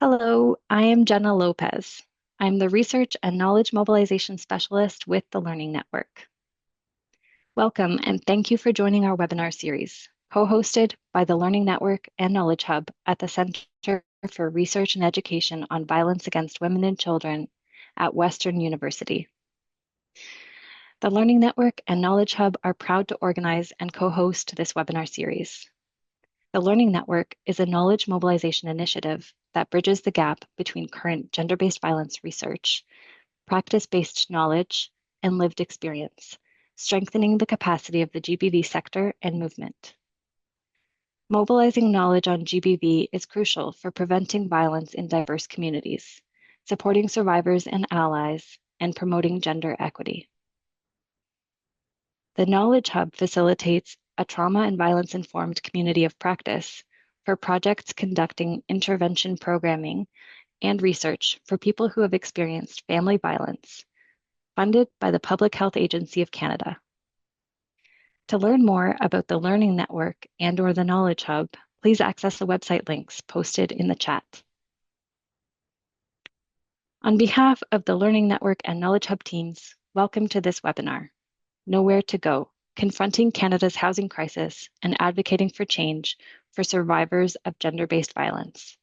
Hello, I am Jenna Lopez. I'm the Research and Knowledge Mobilization Specialist with the Learning Network. Welcome and thank you for joining our webinar series, co-hosted by the Learning Network and Knowledge Hub at the Center for Research and Education on Violence Against Women and Children at Western University. The Learning Network and Knowledge Hub are proud to organize and co-host this webinar series. The Learning Network is a knowledge mobilization initiative that bridges the gap between current gender-based violence research, practice-based knowledge, and lived experience, strengthening the capacity of the GBV sector and movement. Mobilizing knowledge on GBV is crucial for preventing violence in diverse communities, supporting survivors and allies, and promoting gender equity. The Knowledge Hub facilitates a trauma and violence-informed community of practice for projects conducting intervention programming and research for people who have experienced family violence, funded by the Public Health Agency of Canada. To learn more about the Learning Network and/or the Knowledge Hub, please access the website links posted in the chat. On behalf of the Learning Network and Knowledge Hub teams, welcome to this webinar, Nowhere to Go: Confronting Canada's Housing Crisis and Advocating for Change for Survivors of Gender-Based Violence.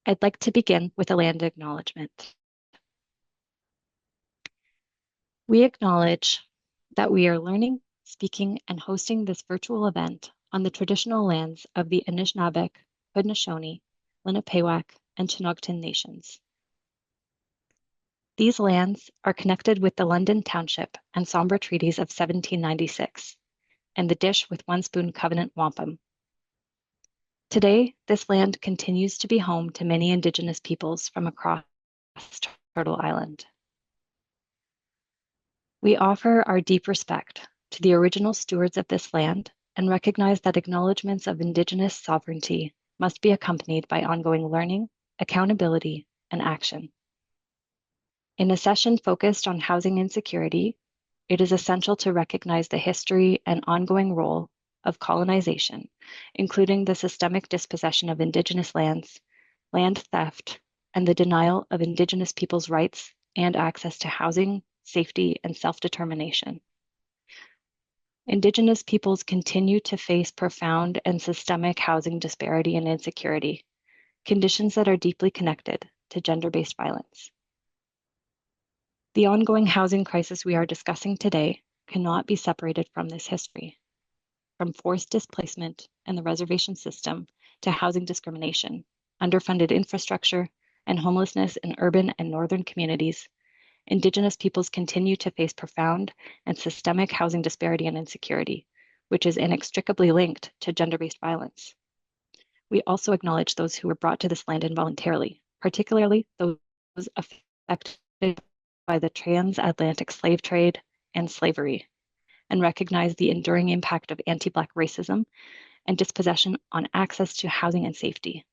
I'd like to begin with a land acknowledgement. We acknowledge that we are learning, speaking, and hosting this virtual event on the traditional lands of the Anishinaabeg, Haudenosaunee, Lenapewack, and Chinooktun nations. These lands are connected with the London Township and Sombra Treaties of 1796 and the Dish with One Spoon Covenant Wampum. Today, this land continues to be home to many Indigenous peoples from across Turtle Island. We offer our deep respect to the original stewards of this land and recognize that acknowledgements of Indigenous sovereignty must be accompanied by ongoing learning, accountability, and action. In a session focused on housing insecurity, it is essential to recognize the history and ongoing role of colonization, including the systemic dispossession of Indigenous lands, land theft, and the denial of Indigenous peoples' rights and access to housing, safety, and self-determination. Indigenous peoples continue to face profound and systemic housing disparity and insecurity, conditions that are deeply connected to gender-based violence. The ongoing housing crisis we are discussing today cannot be separated from this history. From forced displacement and the reservation system to housing discrimination, underfunded infrastructure, and homelessness in urban and northern communities, Indigenous peoples continue to face profound and systemic housing disparity and insecurity, which is inextricably linked to gender-based violence. We also acknowledge those who were brought to this land involuntarily, particularly those affected by the transatlantic slave trade and slavery, and recognize the enduring impact of anti-Black racism and dispossession on access to housing and safety.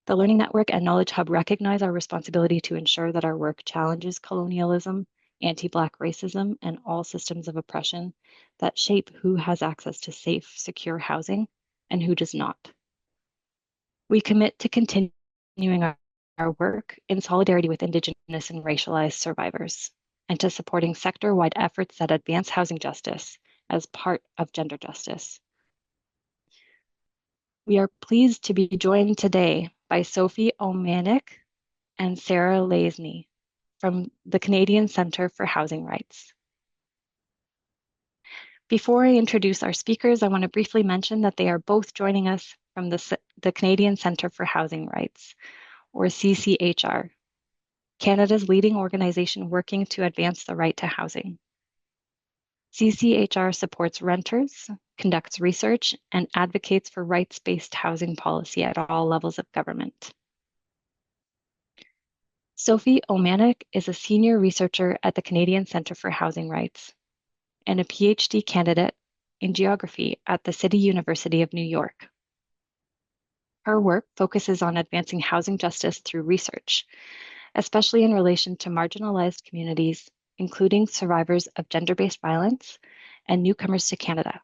The Learning Network and Knowledge Hub recognize our responsibility to ensure that our work challenges colonialism, anti-Black racism, and all systems of oppression that shape who has access to safe, secure housing and who does not. We commit to continuing our work in solidarity with Indigenous and racialized survivors, and to supporting sector-wide efforts that advance housing justice as part of gender justice. We are pleased to be joined today by Sophie Omanik and Sarah Laisney from the Canadian Centre for Housing Rights. Before I introduce our speakers, I want to briefly mention that they are both joining us from the Canadian Centre for Housing Rights, or CCHR, Canada's leading organization working to advance the right to housing. CCHR supports renters, conducts research, and advocates for rights-based housing policy at all levels of government. Sophie Omanik is a senior researcher at the Canadian Centre for Housing Rights and a PhD candidate in geography at the City University of New York. Her work focuses on advancing housing justice through research, especially in relation to marginalized communities, including survivors of gender-based violence and newcomers to Canada.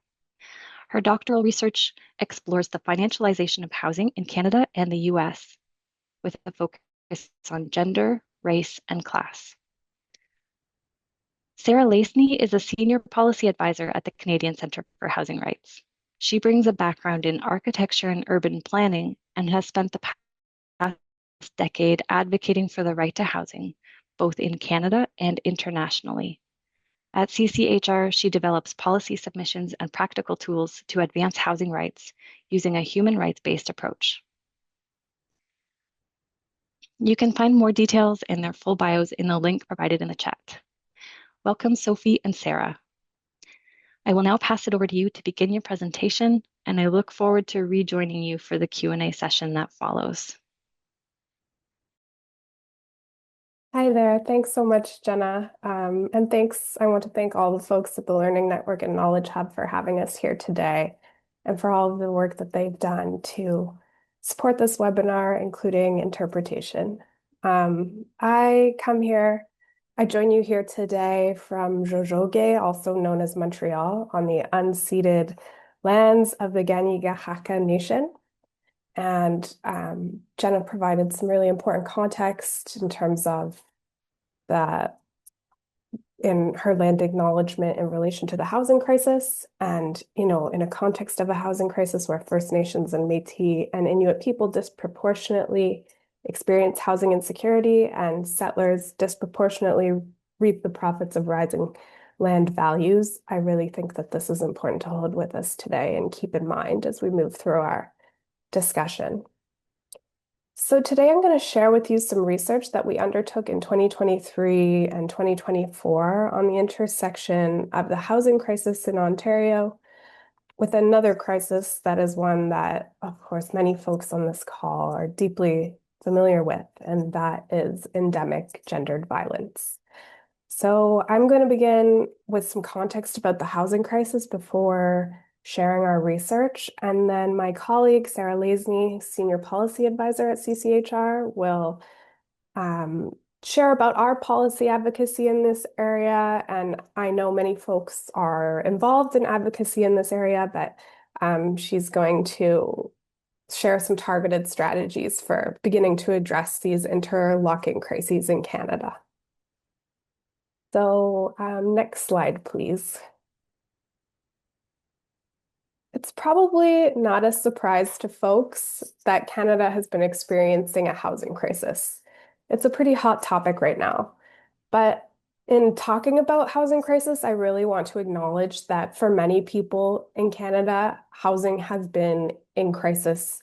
Her doctoral research explores the financialization of housing in Canada and the US, with a focus on gender, race, and class. Sarah Lacey is a senior policy advisor at the Canadian Centre for Housing Rights. She brings a background in architecture and urban planning and has spent the past decade advocating for the right to housing, both in Canada and internationally. At CCHR, she develops policy submissions and practical tools to advance housing rights using a human rights-based approach. You can find more details and their full bios in the link provided in the chat. Welcome, Sophie and Sarah. I will now pass it over to you to begin your presentation, and I look forward to rejoining you for the Q&A session that follows. Hi there. Thanks so much, Jenna. And thanks, I want to thank all the folks at the Learning Network and Knowledge Hub for having us here today and for all of the work that they've done to support this webinar, including interpretation. I join you here today from Jojoge, also known as Montreal, on the unceded lands of the Kanien'kehá:ka Nation. And Jenna provided some really important context in terms of in her land acknowledgement in relation to the housing crisis. And, in a context of a housing crisis where First Nations and Métis and Inuit people disproportionately experience housing insecurity and settlers disproportionately reap the profits of rising land values, I really think that this is important to hold with us today and keep in mind as we move through our discussion. So today I'm going to share with you some research that we undertook in 2023 and 2024 on the intersection of the housing crisis in Ontario with another crisis that is one that, of course, many folks on this call are deeply familiar with, and that is endemic gendered violence. So I'm going to begin with some context about the housing crisis before sharing our research. And then my colleague, Sarah Lacey, Senior Policy Advisor at CCHR, will share about our policy advocacy in this area. And I know many folks are involved in advocacy in this area, but she's going to share some targeted strategies for beginning to address these interlocking crises in Canada. So next slide, please. It's probably not a surprise to folks that Canada has been experiencing a housing crisis. It's a pretty hot topic right now. But in talking about housing crisis, I really want to acknowledge that for many people in Canada, housing has been in crisis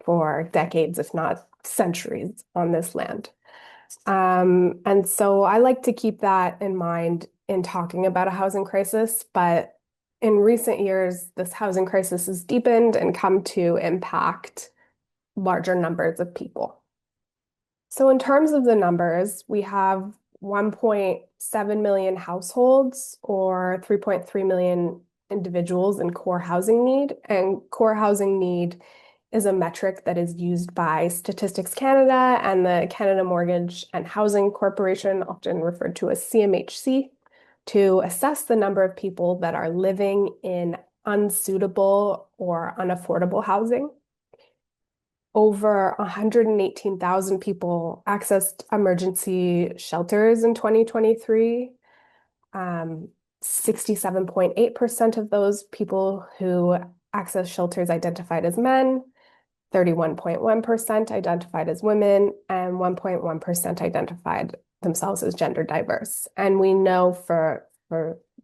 for decades, if not centuries, on this land. And so I like to keep that in mind in talking about a housing crisis, but in recent years, this housing crisis has deepened and come to impact larger numbers of people. So in terms of the numbers, we have 1.7 million households or 3.3 million individuals in core housing need. And core housing need is a metric that is used by Statistics Canada and the Canada Mortgage and Housing Corporation, often referred to as CMHC, to assess the number of people that are living in unsuitable or unaffordable housing. Over 118,000 people accessed emergency shelters in 2023. 67.8% of those people who accessed shelters identified as men, 31.1% identified as women, and 1.1% identified themselves as gender diverse. And we know for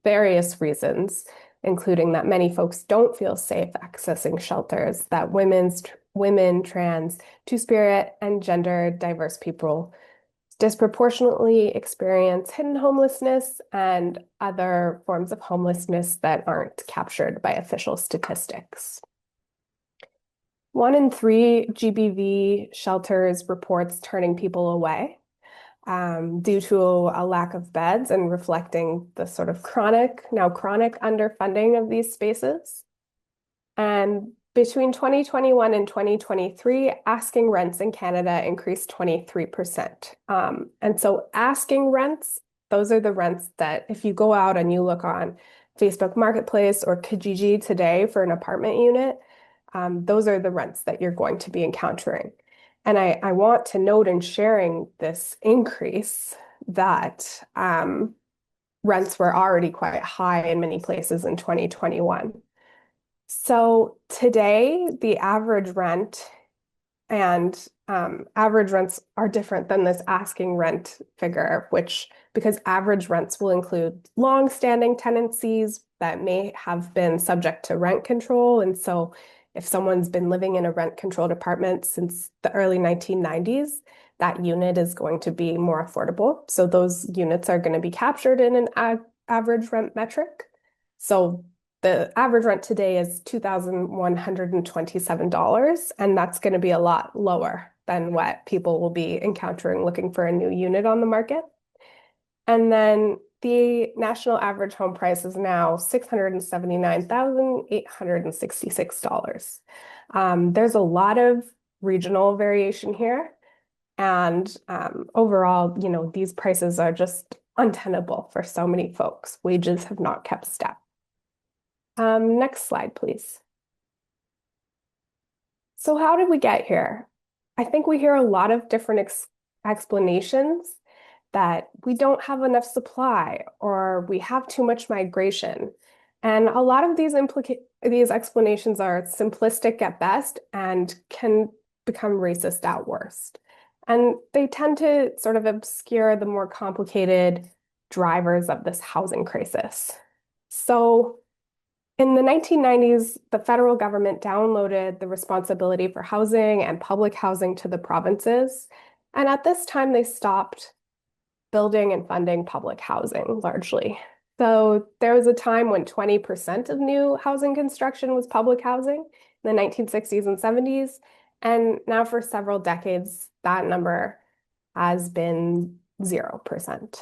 various reasons, including that many folks don't feel safe accessing shelters, that women, trans, two-spirit, and gender diverse people disproportionately experience hidden homelessness and other forms of homelessness that aren't captured by official statistics. 1 in 3 GBV shelters reports turning people away due to a lack of beds and reflecting the sort of chronic underfunding of these spaces. And between 2021 and 2023, asking rents in Canada increased 23%. And so asking rents, those are the rents that if you go out and you look on Facebook Marketplace or Kijiji today for an apartment unit, those are the rents that you're going to be encountering. And I want to note in sharing this increase that rents were already quite high in many places in 2021. So today, the average rent and average rents are different than this asking rent figure, which because average rents will include long-standing tenancies that may have been subject to rent control. And so if someone's been living in a rent-controlled apartment since the early 1990s, that unit is going to be more affordable. So those units are going to be captured in an average rent metric. So the average rent today is $2,127, and that's going to be a lot lower than what people will be encountering looking for a new unit on the market. And then the national average home price is now $679,866. There's a lot of regional variation here. And overall, these prices are just untenable for so many folks. Wages have not kept step. Next slide, please. So how did we get here? I think we hear a lot of different explanations that we don't have enough supply or we have too much migration. And a lot of these explanations are simplistic at best and can become racist at worst. And they tend to sort of obscure the more complicated drivers of this housing crisis. So in the 1990s, the federal government downloaded the responsibility for housing and public housing to the provinces. And at this time, they stopped building and funding public housing largely. So there was a time when 20% of new housing construction was public housing in the 1960s and 70s. And now for several decades, that number has been 0%.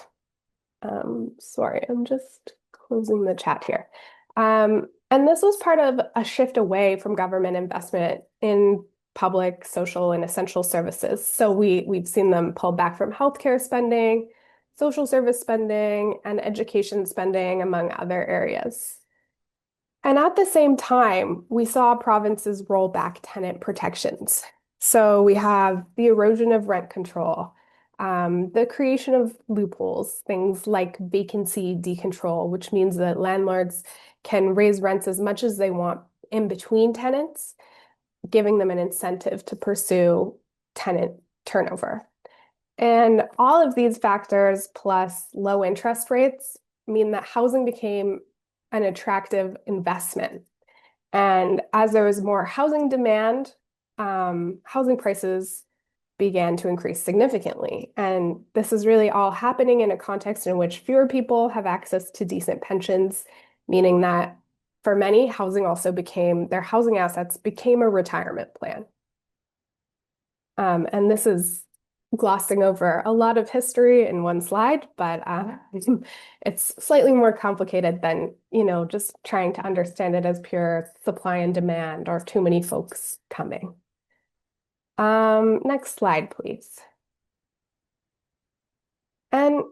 Sorry, I'm just closing the chat here. And this was part of a shift away from government investment in public, social, and essential services. So we've seen them pull back from healthcare spending, social service spending, and education spending, among other areas. And at the same time, we saw provinces roll back tenant protections. So we have the erosion of rent control, the creation of loopholes, things like vacancy decontrol, which means that landlords can raise rents as much as they want in between tenants, giving them an incentive to pursue tenant turnover. And all of these factors, plus low interest rates, mean that housing became an attractive investment. And as there was more housing demand, housing prices began to increase significantly. And this is really all happening in a context in which fewer people have access to decent pensions, meaning that for many, their housing assets became a retirement plan. And this is glossing over a lot of history in one slide, but it's slightly more complicated than, just trying to understand it as pure supply and demand or too many folks coming. Next slide, please. And,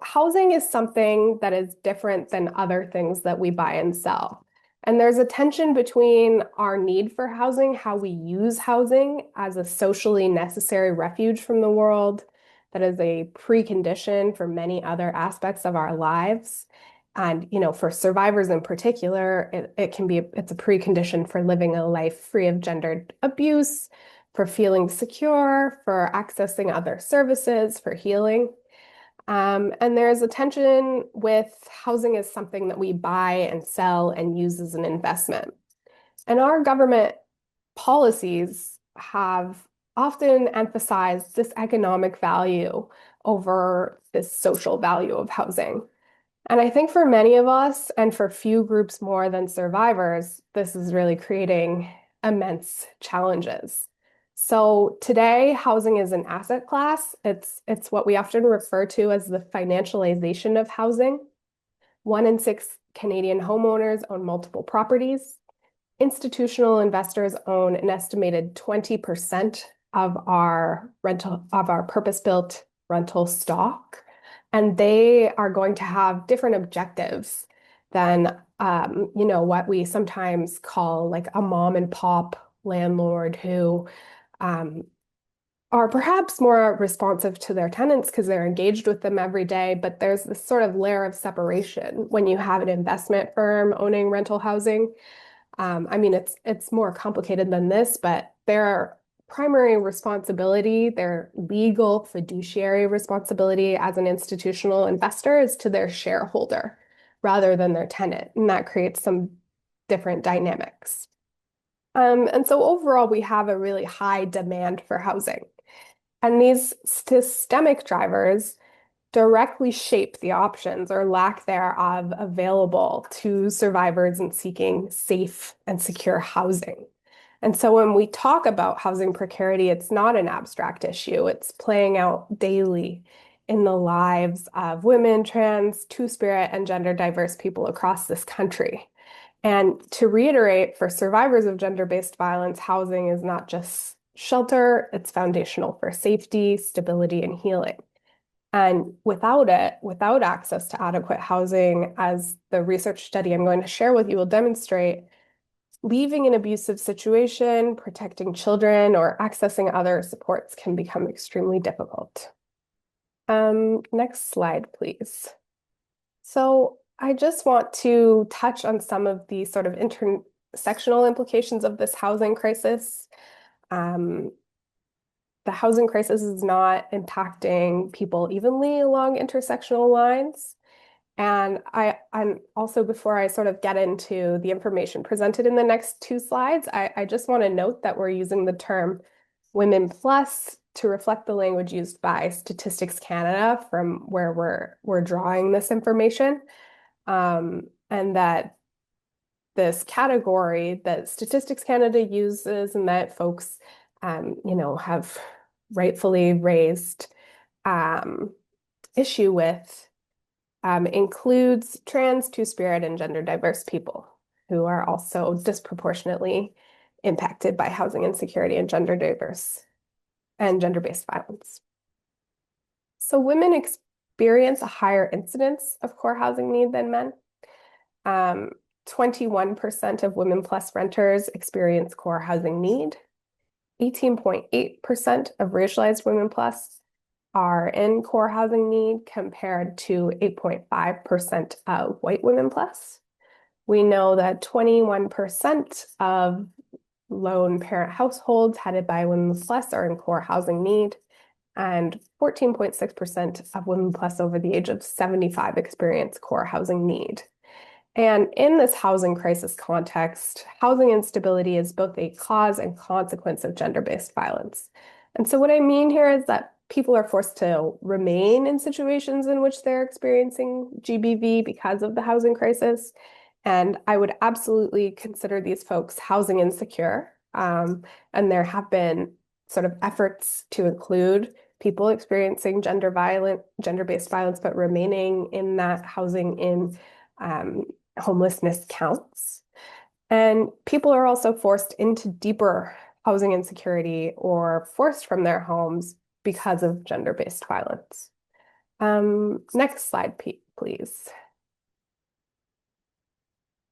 housing is something that is different than other things that we buy and sell. And there's a tension between our need for housing, how we use housing as a socially necessary refuge from the world, that is a precondition for many other aspects of our lives. And, for survivors in particular, it's a precondition for living a life free of gendered abuse, for feeling secure, for accessing other services, for healing. And there's a tension with housing as something that we buy and sell and use as an investment. And our government policies have often emphasized this economic value over this social value of housing. And I think for many of us, and for few groups more than survivors, this is really creating immense challenges. So today, housing is an asset class. It's what we often refer to as the financialization of housing. 1 in 6 Canadian homeowners own multiple properties. Institutional investors own an estimated 20% of our purpose-built rental stock, and they are going to have different objectives than what we sometimes call like a mom and pop landlord who are perhaps more responsive to their tenants because they're engaged with them every day, but there's this sort of layer of separation when you have an investment firm owning rental housing. I mean, it's more complicated than this, but their primary responsibility, their legal fiduciary responsibility as an institutional investor is to their shareholder rather than their tenant, and that creates some different dynamics. And so overall, we have a really high demand for housing. And these systemic drivers directly shape the options or lack thereof available to survivors in seeking safe and secure housing. And so when we talk about housing precarity, it's not an abstract issue. It's playing out daily in the lives of women, trans, two-spirit, and gender diverse people across this country. And to reiterate, for survivors of gender-based violence, housing is not just shelter, it's foundational for safety, stability, and healing. And without it, without access to adequate housing, as the research study I'm going to share with you will demonstrate, leaving an abusive situation, protecting children, or accessing other supports can become extremely difficult. Next slide, please. So I just want to touch on some of the sort of intersectional implications of this housing crisis. Um, the housing crisis is not impacting people evenly along intersectional lines. And also, before I sort of get into the information presented in the next two slides, I just want to note that we're using the term Women Plus to reflect the language used by Statistics Canada from where we're drawing this information. And that this category that Statistics Canada uses and that folks, have rightfully raised issue with includes trans, two-spirit, and gender diverse people who are also disproportionately impacted by housing insecurity and gender diverse and gender-based violence. So women experience a higher incidence of core housing need than men. 21% of women plus renters experience core housing need. 18.8% of racialized women plus are in core housing need compared to 8.5% of white women plus. We know that 21% of lone parent households headed by women plus are in core housing need, and 14.6% of women plus over the age of 75 experience core housing need. And in this housing crisis context, housing instability is both a cause and consequence of gender-based violence. And so what I mean here is that people are forced to remain in situations in which they're experiencing GBV because of the housing crisis. And I would absolutely consider these folks housing insecure. And there have been sort of efforts to include people experiencing gender-based violence, but remaining in that housing in homelessness counts. And people are also forced into deeper housing insecurity or forced from their homes because of gender-based violence. Next slide, please.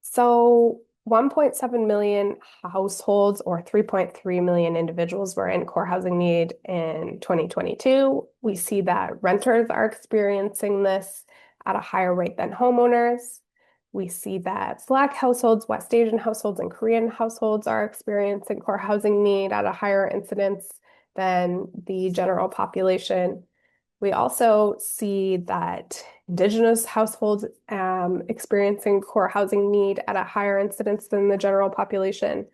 So 1.7 million households or 3.3 million individuals were in core housing need in 2022. We see that renters are experiencing this at a higher rate than homeowners. We see that Black households, West Asian households, and Korean households are experiencing core housing need at a higher incidence than the general population. We also see that Indigenous households experiencing core housing need at a higher incidence than the general population,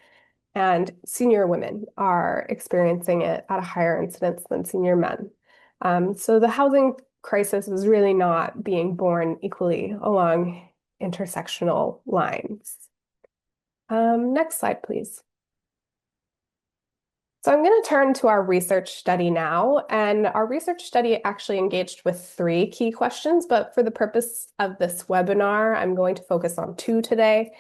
and senior women are experiencing it at a higher incidence than senior men. So the housing crisis is really not being borne equally along intersectional lines. Next slide, please. So I'm going to turn to our research study now, and our research study actually engaged with three key questions, but for the purpose of this webinar, I'm going to focus on two today.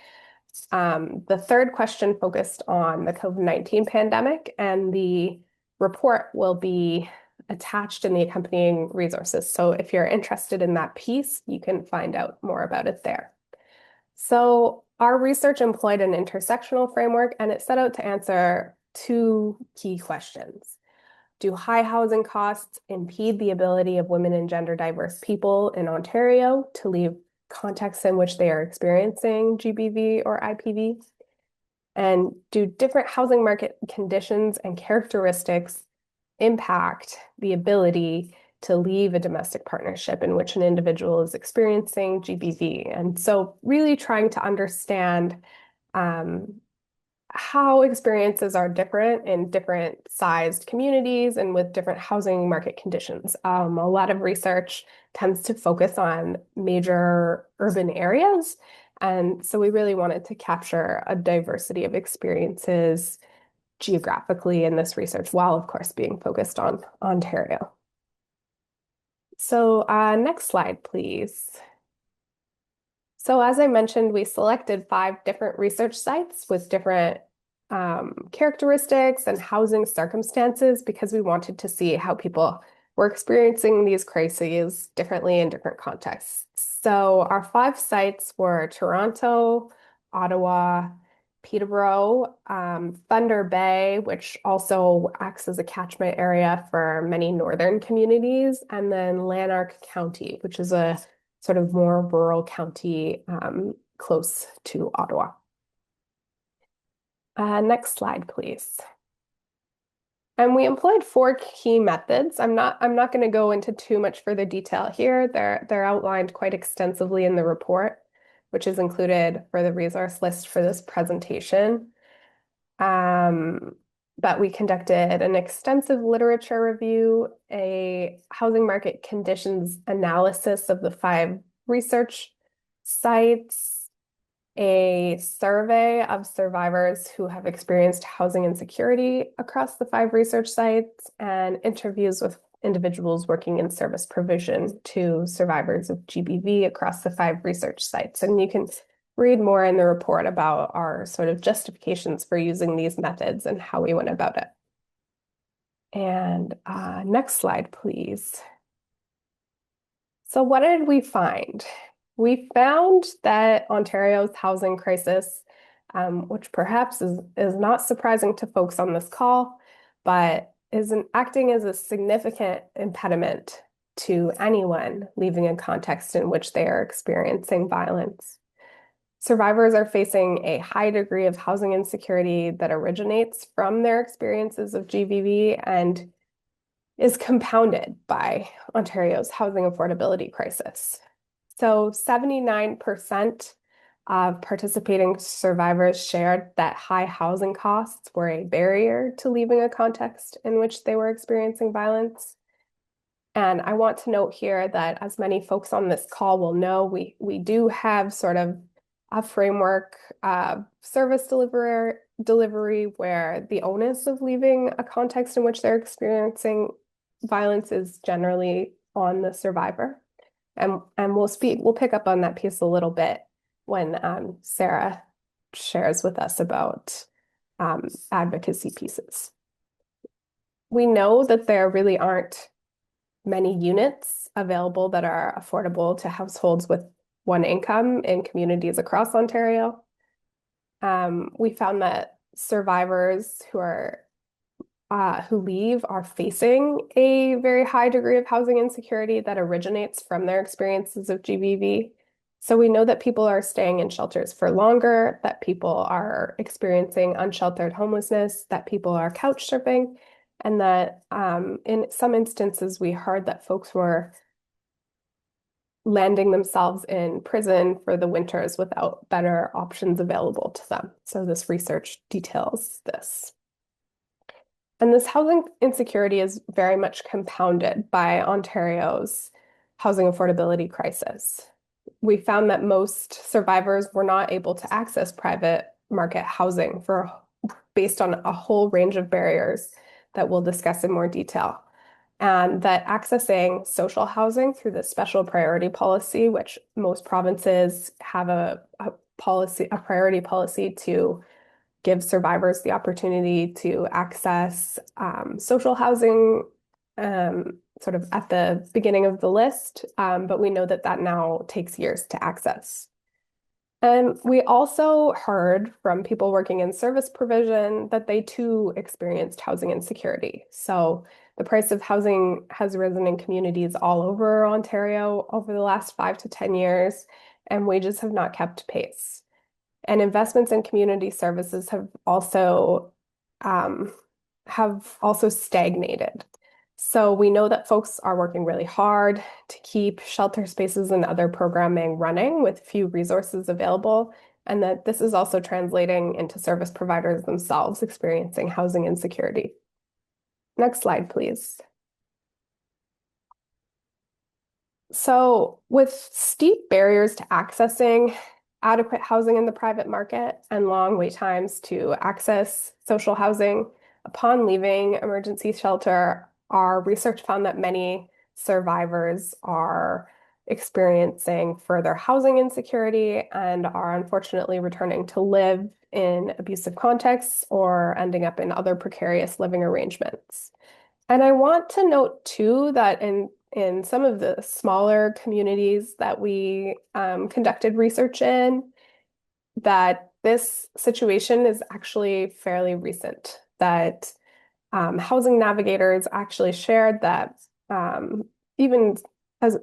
The third question focused on the COVID-19 pandemic, and the report will be attached in the accompanying resources. So if you're interested in that piece, you can find out more about it there. So our research employed an intersectional framework, and it set out to answer two key questions. Do high housing costs impede the ability of women and gender diverse people in Ontario to leave contexts in which they are experiencing GBV or IPV? And do different housing market conditions and characteristics impact the ability to leave a domestic partnership in which an individual is experiencing GBV? And so really trying to understand um, how experiences are different in different sized communities and with different housing market conditions. A lot of research tends to focus on major urban areas. And so we really wanted to capture a diversity of experiences geographically in this research, while of course being focused on Ontario. So next slide, please. So as I mentioned, we selected 5 different research sites with different characteristics and housing circumstances because we wanted to see how people were experiencing these crises differently in different contexts. So our 5 sites were Toronto, Ottawa, Peterborough, Thunder Bay, which also acts as a catchment area for many northern communities, and then Lanark County, which is a sort of more rural county close to Ottawa. Next slide, please. And we employed 4 key methods. I'm not going to go into too much further detail here. They're outlined quite extensively in the report, which is included for the resource list for this presentation. But we conducted an extensive literature review, a housing market conditions analysis of the 5 research sites, a survey of survivors who have experienced housing insecurity across the 5 research sites, and interviews with individuals working in service provision to survivors of GBV across the 5 research sites. And you can read more in the report about our sort of justifications for using these methods and how we went about it. And next slide, please. So what did we find? We found that Ontario's housing crisis, which perhaps is not surprising to folks on this call, but is acting as a significant impediment to anyone leaving a context in which they are experiencing violence. Survivors are facing a high degree of housing insecurity that originates from their experiences of GBV and is compounded by Ontario's housing affordability crisis. So 79% of participating survivors shared that high housing costs were a barrier to leaving a context in which they were experiencing violence. And I want to note here that, as many folks on this call will know, we do have sort of a framework service delivery where the onus of leaving a context in which they're experiencing violence is generally on the survivor. And we'll pick up on that piece a little bit when Sarah shares with us about advocacy pieces. We know that there really aren't many units available that are affordable to households with one income in communities across Ontario. We found that survivors who leave are facing a very high degree of housing insecurity that originates from their experiences of GBV. So we know that people are staying in shelters for longer, that people are experiencing unsheltered homelessness, that people are couch surfing, and that in some instances we heard that folks were landing themselves in prison for the winters without better options available to them. So this research details this. And this housing insecurity is very much compounded by Ontario's housing affordability crisis. We found that most survivors were not able to access private market housing based on a whole range of barriers that we'll discuss in more detail. And that accessing social housing through the special priority policy, which most provinces have a priority policy to give survivors the opportunity to access social housing sort of at the beginning of the list, but we know that now takes years to access. And we also heard from people working in service provision that they too experienced housing insecurity. So the price of housing has risen in communities all over Ontario over the last 5 to 10 years, and wages have not kept pace. And investments in community services um, have also stagnated. So we know that folks are working really hard to keep shelter spaces and other programming running with few resources available, and that this is also translating into service providers themselves experiencing housing insecurity. Next slide, please. So, with steep barriers to accessing adequate housing in the private market and long wait times to access social housing, upon leaving emergency shelter, our research found that many survivors are experiencing further housing insecurity and are unfortunately returning to live in abusive contexts or ending up in other precarious living arrangements. And I want to note too that in some of the smaller communities that we conducted research in, that this situation is actually fairly recent. That housing navigators actually shared that even as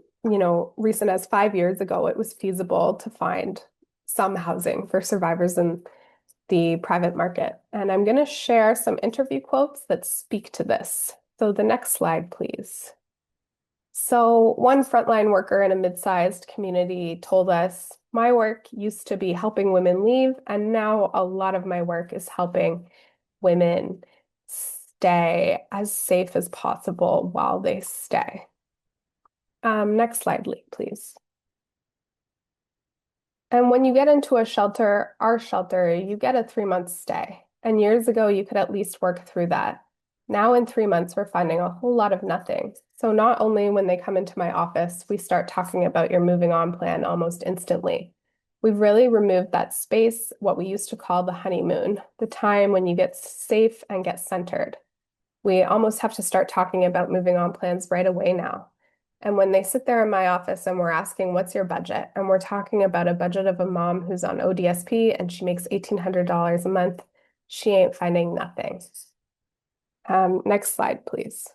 recent as 5 years ago, it was feasible to find some housing for survivors in the private market. And I'm going to share some interview quotes that speak to this. So the next slide, please. So one frontline worker in a mid-sized community told us, my work used to be helping women leave, and now a lot of my work is helping women stay as safe as possible while they stay. Next slide, please. And when you get into a shelter, our shelter, you get a 3 month stay. And years ago, you could at least work through that. Now in 3 months, we're finding a whole lot of nothing. So not only when they come into my office, we start talking about your moving on plan almost instantly. We've really removed that space, what we used to call the honeymoon, the time when you get safe and get centered. We almost have to start talking about moving on plans right away now. And when they sit there in my office and we're asking, what's your budget? And we're talking about a budget of a mom who's on ODSP and she makes $1,800 a month, she ain't finding nothing. Next slide, please.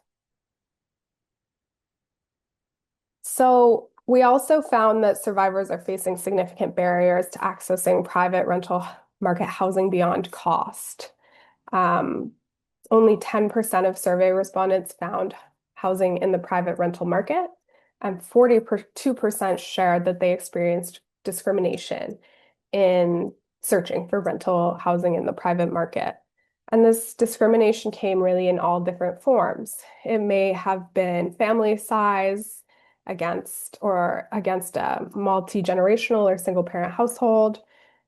So we also found that survivors are facing significant barriers to accessing private rental market housing beyond cost. Only 10% of survey respondents found housing in the private rental market, and 42% shared that they experienced discrimination in searching for rental housing in the private market. And this discrimination came really in all different forms. It may have been family size against a multi-generational or single parent household,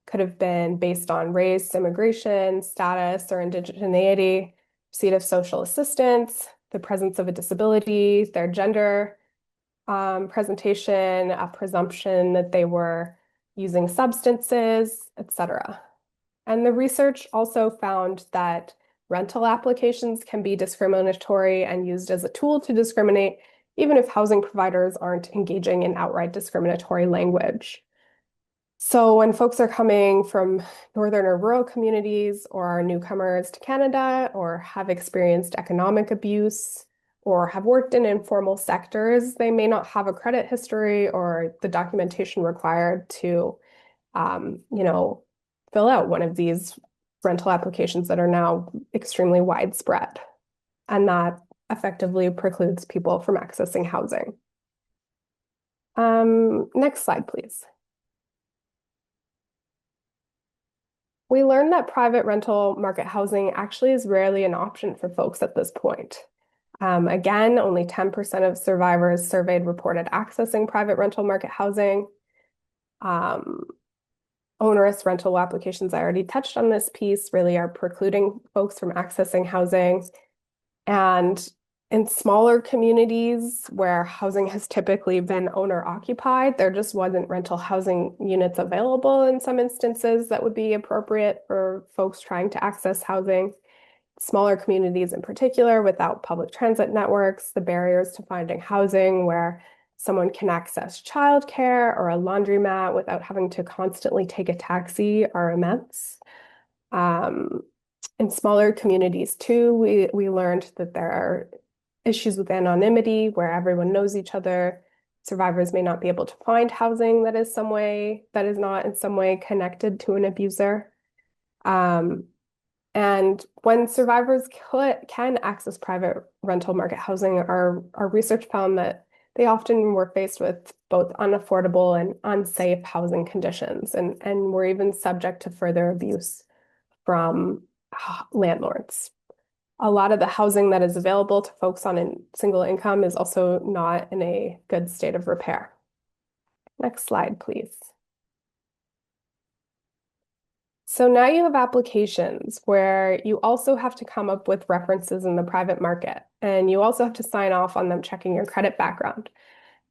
could have been based on race, immigration, status, or indigeneity, receipt of social assistance, the presence of a disability, their gender, presentation, a presumption that they were using substances, etc. And the research also found that rental applications can be discriminatory and used as a tool to discriminate, even if housing providers aren't engaging in outright discriminatory language. So when folks are coming from northern or rural communities or are newcomers to Canada or have experienced economic abuse or have worked in informal sectors, they may not have a credit history or the documentation required to, fill out one of these rental applications that are now extremely widespread. And that effectively precludes people from accessing housing. Next slide, please. We learned that private rental market housing actually is rarely an option for folks at this point. Again, only 10% of survivors surveyed reported accessing private rental market housing. Onerous rental applications, I already touched on this piece, really are precluding folks from accessing housing. And in smaller communities where housing has typically been owner occupied, there just wasn't rental housing units available in some instances that would be appropriate for folks trying to access housing. Smaller communities in particular, without public transit networks, the barriers to finding housing where Someone can access childcare or a laundromat without having to constantly take a taxi are immense. Um, in smaller communities too, we learned that there are issues with anonymity where everyone knows each other. Survivors may not be able to find housing that is not in some way connected to an abuser. Um, and when survivors can access private rental market housing, our research found that they often were faced with both unaffordable and unsafe housing conditions, and were even subject to further abuse from landlords. A lot of the housing that is available to folks on a single income is also not in a good state of repair. Next slide, please. So now you have applications where you also have to come up with references in the private market, and you also have to sign off on them checking your credit background.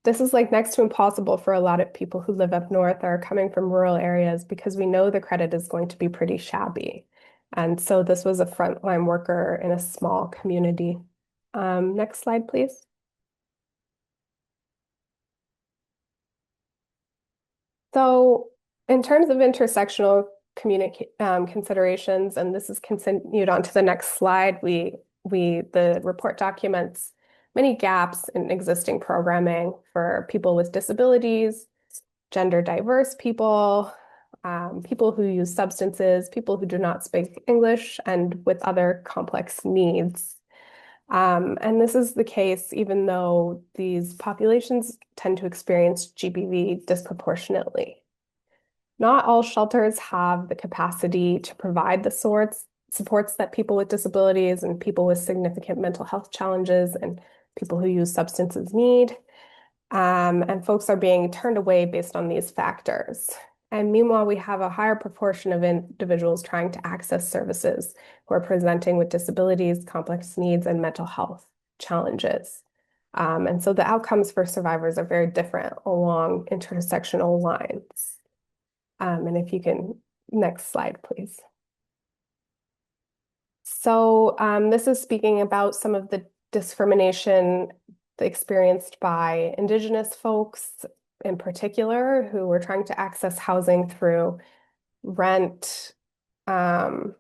This is like next to impossible for a lot of people who live up north or are coming from rural areas because we know the credit is going to be pretty shabby. And so this was a frontline worker in a small community. Next slide, please. So in terms of intersectional considerations, and this is continued on to the next slide, the report documents many gaps in existing programming for people with disabilities, gender diverse people, people who use substances, people who do not speak English, and with other complex needs. And this is the case even though these populations tend to experience GBV disproportionately. Not all shelters have the capacity to provide the supports that people with disabilities and people with significant mental health challenges and people who use substances need. And folks are being turned away based on these factors. And meanwhile, we have a higher proportion of individuals trying to access services who are presenting with disabilities, complex needs, and mental health challenges. And so the outcomes for survivors are very different along intersectional lines. And if you can, next slide, please. So this is speaking about some of the discrimination experienced by Indigenous folks in particular who were trying to access housing through rent, sorry,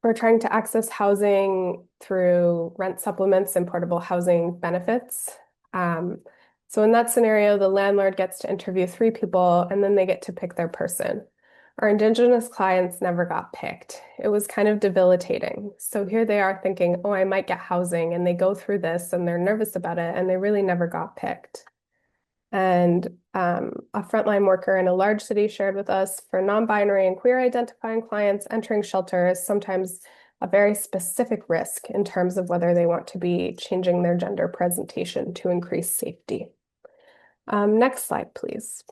we're trying to access housing through rent supplements and portable housing benefits. Um, so in that scenario, the landlord gets to interview 3 people and then they get to pick their person. Our Indigenous clients never got picked. It was kind of debilitating. So here they are thinking, oh, I might get housing, and they go through this and they're nervous about it, and they really never got picked. And a frontline worker in a large city shared with us for non-binary and queer identifying clients entering shelter is sometimes a very specific risk in terms of whether they want to be changing their gender presentation to increase safety. Next slide, please.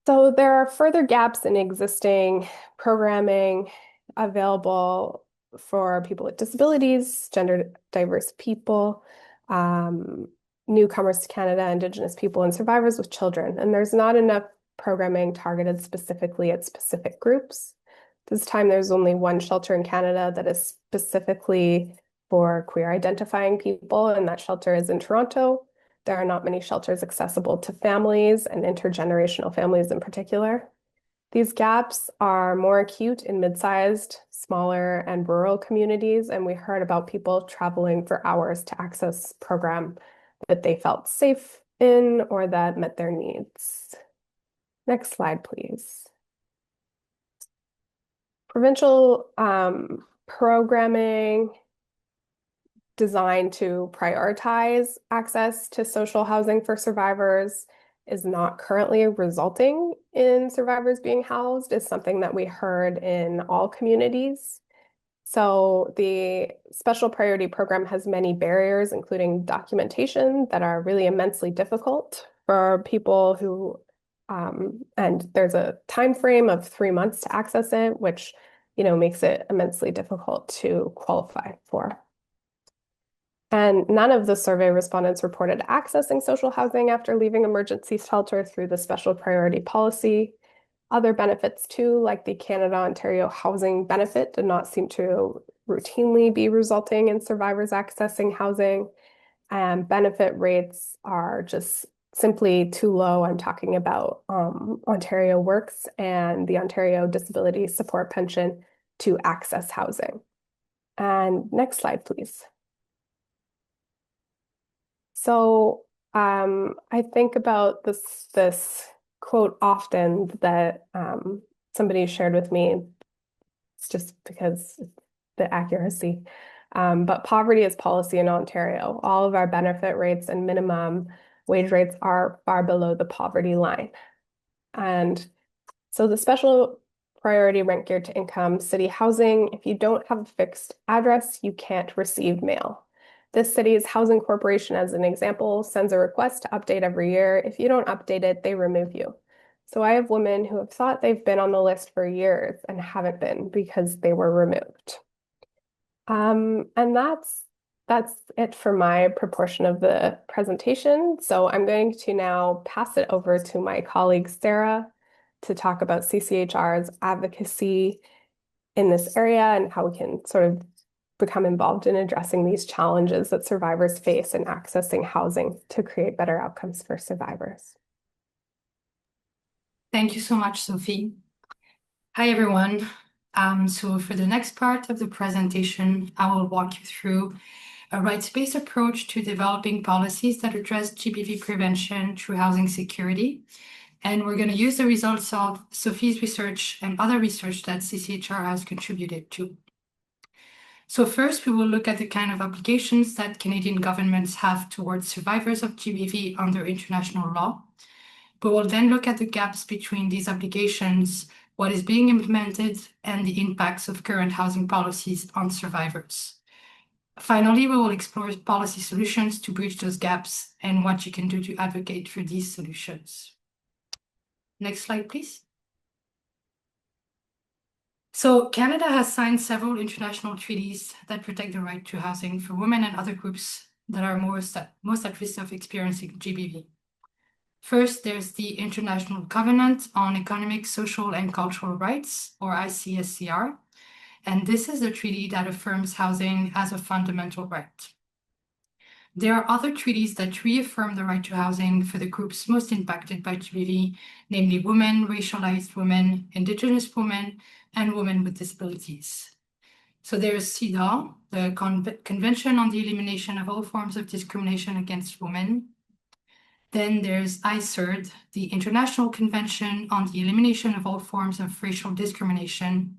So there are further gaps in existing programming available for people with disabilities, gender diverse people, newcomers to Canada, Indigenous people, and survivors with children. And there's not enough programming targeted specifically at specific groups. This time, there's only one shelter in Canada that is specifically for queer identifying people, and that shelter is in Toronto. There are not many shelters accessible to families and intergenerational families in particular. These gaps are more acute in mid-sized, smaller, and rural communities, and we heard about people traveling for hours to access a program that they felt safe in or that met their needs. Next slide, please. Provincial programming designed to prioritize access to social housing for survivors is not currently resulting in survivors being housed, is something that we heard in all communities. So the special priority program has many barriers, including documentation that are really immensely difficult for people who, and there's a time frame of 3 months to access it, which, makes it immensely difficult to qualify for. And none of the survey respondents reported accessing social housing after leaving emergency shelter through the special priority policy. Other benefits too, like the Canada-Ontario housing benefit, did not seem to routinely be resulting in survivors accessing housing. And benefit rates are just simply too low. I'm talking about Ontario Works and the Ontario Disability Support Pension to access housing. And next slide, please. So I think about this quote often that somebody shared with me. It's just because the accuracy. But poverty is policy in Ontario. All of our benefit rates and minimum wage rates are far below the poverty line. And so the special priority rent geared to income city housing, if you don't have a fixed address, you can't receive mail. This city's housing corporation, as an example, sends a request to update every year. If you don't update it, they remove you. So I have women who have thought they've been on the list for years and haven't been because they were removed. And that's it for my proportion of the presentation. So I'm going to now pass it over to my colleague Sarah to talk about CCHR's advocacy in this area and how we can sort of become involved in addressing these challenges that survivors face in accessing housing to create better outcomes for survivors. Thank you so much, Sophie. Hi, everyone. So for the next part of the presentation, I will walk you through a rights-based approach to developing policies that address GBV prevention through housing security. And we're going to use the results of Sophie's research and other research that CCHR has contributed to. So first, we will look at the kind of obligations that Canadian governments have towards survivors of GBV under international law. We will then look at the gaps between these obligations, what is being implemented, and the impacts of current housing policies on survivors. Finally, we will explore policy solutions to bridge those gaps and what you can do to advocate for these solutions. Next slide, please. So Canada has signed several international treaties that protect the right to housing for women and other groups that are most at risk of experiencing GBV. First, there's the International Covenant on Economic, Social, and Cultural Rights, or ICSCR, and this is the treaty that affirms housing as a fundamental right. There are other treaties that reaffirm the right to housing for the groups most impacted by GBV, namely women, racialized women, Indigenous women, and women with disabilities. So there's CEDAW, the Convention on the Elimination of All Forms of Discrimination Against Women. Then there's ICERD, the International Convention on the Elimination of All Forms of Racial Discrimination.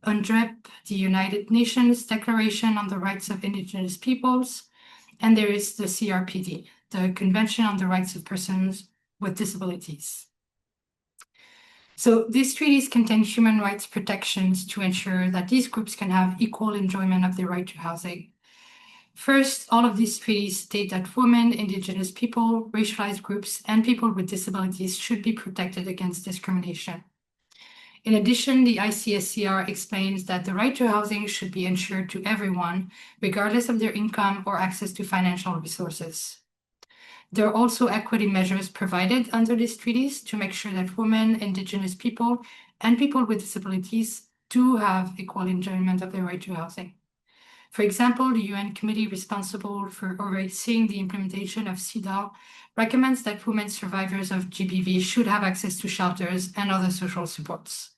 UNDRIP, the United Nations Declaration on the Rights of Indigenous Peoples. And there is the CRPD, the Convention on the Rights of Persons with Disabilities. So these treaties contain human rights protections to ensure that these groups can have equal enjoyment of their right to housing. First, all of these treaties state that women, Indigenous people, racialized groups, and people with disabilities should be protected against discrimination. In addition, the ICSCR explains that the right to housing should be ensured to everyone, regardless of their income or access to financial resources. There are also equity measures provided under these treaties to make sure that women, Indigenous people, and people with disabilities do have equal enjoyment of their right to housing. For example, the UN committee responsible for overseeing the implementation of CEDAW recommends that women survivors of GBV should have access to shelters and other social supports.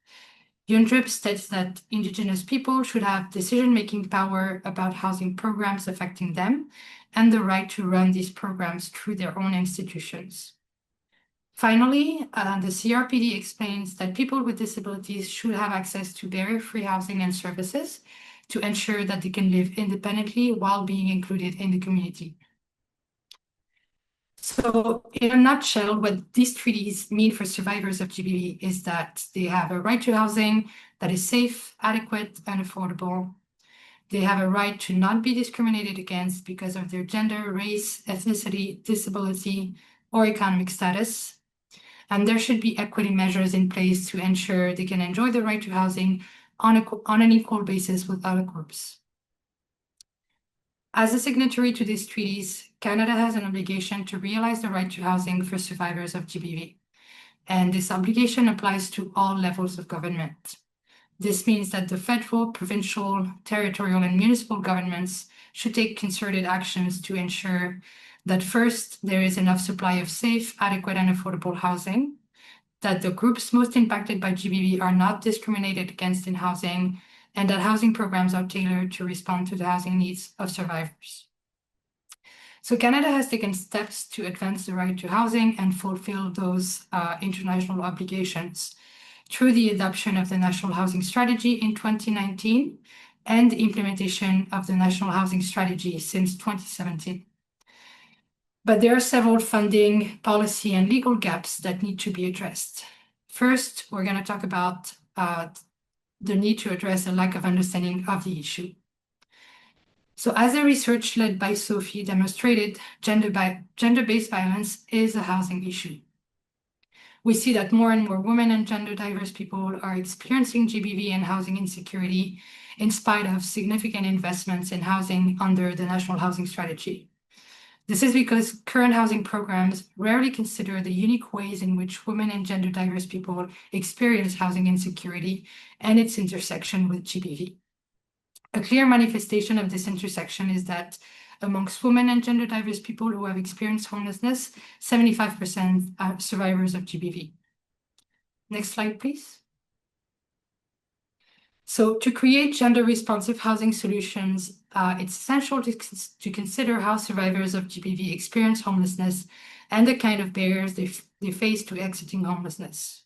UNDRIP states that Indigenous people should have decision-making power about housing programs affecting them and the right to run these programs through their own institutions. Finally, the CRPD explains that people with disabilities should have access to barrier-free housing and services to ensure that they can live independently while being included in the community. So in a nutshell, what these treaties mean for survivors of GBV is that they have a right to housing that is safe, adequate, and affordable. They have a right to not be discriminated against because of their gender, race, ethnicity, disability, or economic status. And there should be equity measures in place to ensure they can enjoy the right to housing on an equal basis with other groups. As a signatory to these treaties, Canada has an obligation to realize the right to housing for survivors of GBV. And this obligation applies to all levels of government. This means that the federal, provincial, territorial, and municipal governments should take concerted actions to ensure that first, there is enough supply of safe, adequate, and affordable housing, that the groups most impacted by GBV are not discriminated against in housing, and that housing programs are tailored to respond to the housing needs of survivors. So Canada has taken steps to advance the right to housing and fulfill those international obligations through the adoption of the National Housing Strategy in 2019 and the implementation of the National Housing Strategy since 2017. But there are several funding, policy, and legal gaps that need to be addressed. First, we're going to talk about the need to address a lack of understanding of the issue. So as the research led by Sophie demonstrated, gender-based violence is a housing issue. We see that more and more women and gender diverse people are experiencing GBV and housing insecurity in spite of significant investments in housing under the National Housing Strategy. This is because current housing programs rarely consider the unique ways in which women and gender diverse people experience housing insecurity and its intersection with GBV. A clear manifestation of this intersection is that amongst women and gender diverse people who have experienced homelessness, 75% are survivors of GBV. Next slide, please. So to create gender-responsive housing solutions, it's essential to consider how survivors of GBV experience homelessness and the kind of barriers they face to exiting homelessness.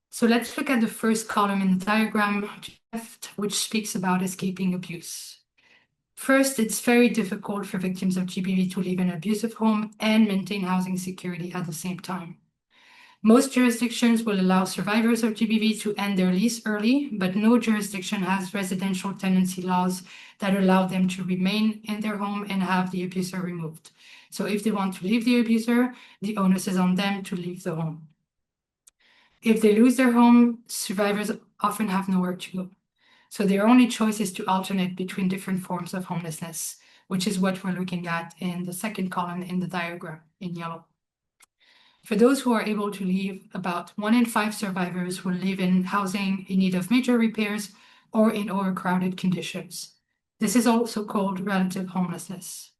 So let's look at the first column in the diagram to the left, which speaks about escaping abuse. First, it's very difficult for victims of GBV to live in an abusive home and maintain housing security at the same time. Most jurisdictions will allow survivors of GBV to end their lease early, but no jurisdiction has residential tenancy laws that allow them to remain in their home and have the abuser removed. So if they want to leave the abuser, the onus is on them to leave the home. If they lose their home, survivors often have nowhere to go. So their only choice is to alternate between different forms of homelessness, which is what we're looking at in the second column in the diagram in yellow. For those who are able to leave, about 1 in 5 survivors will live in housing in need of major repairs or in overcrowded conditions. This is also called relative homelessness.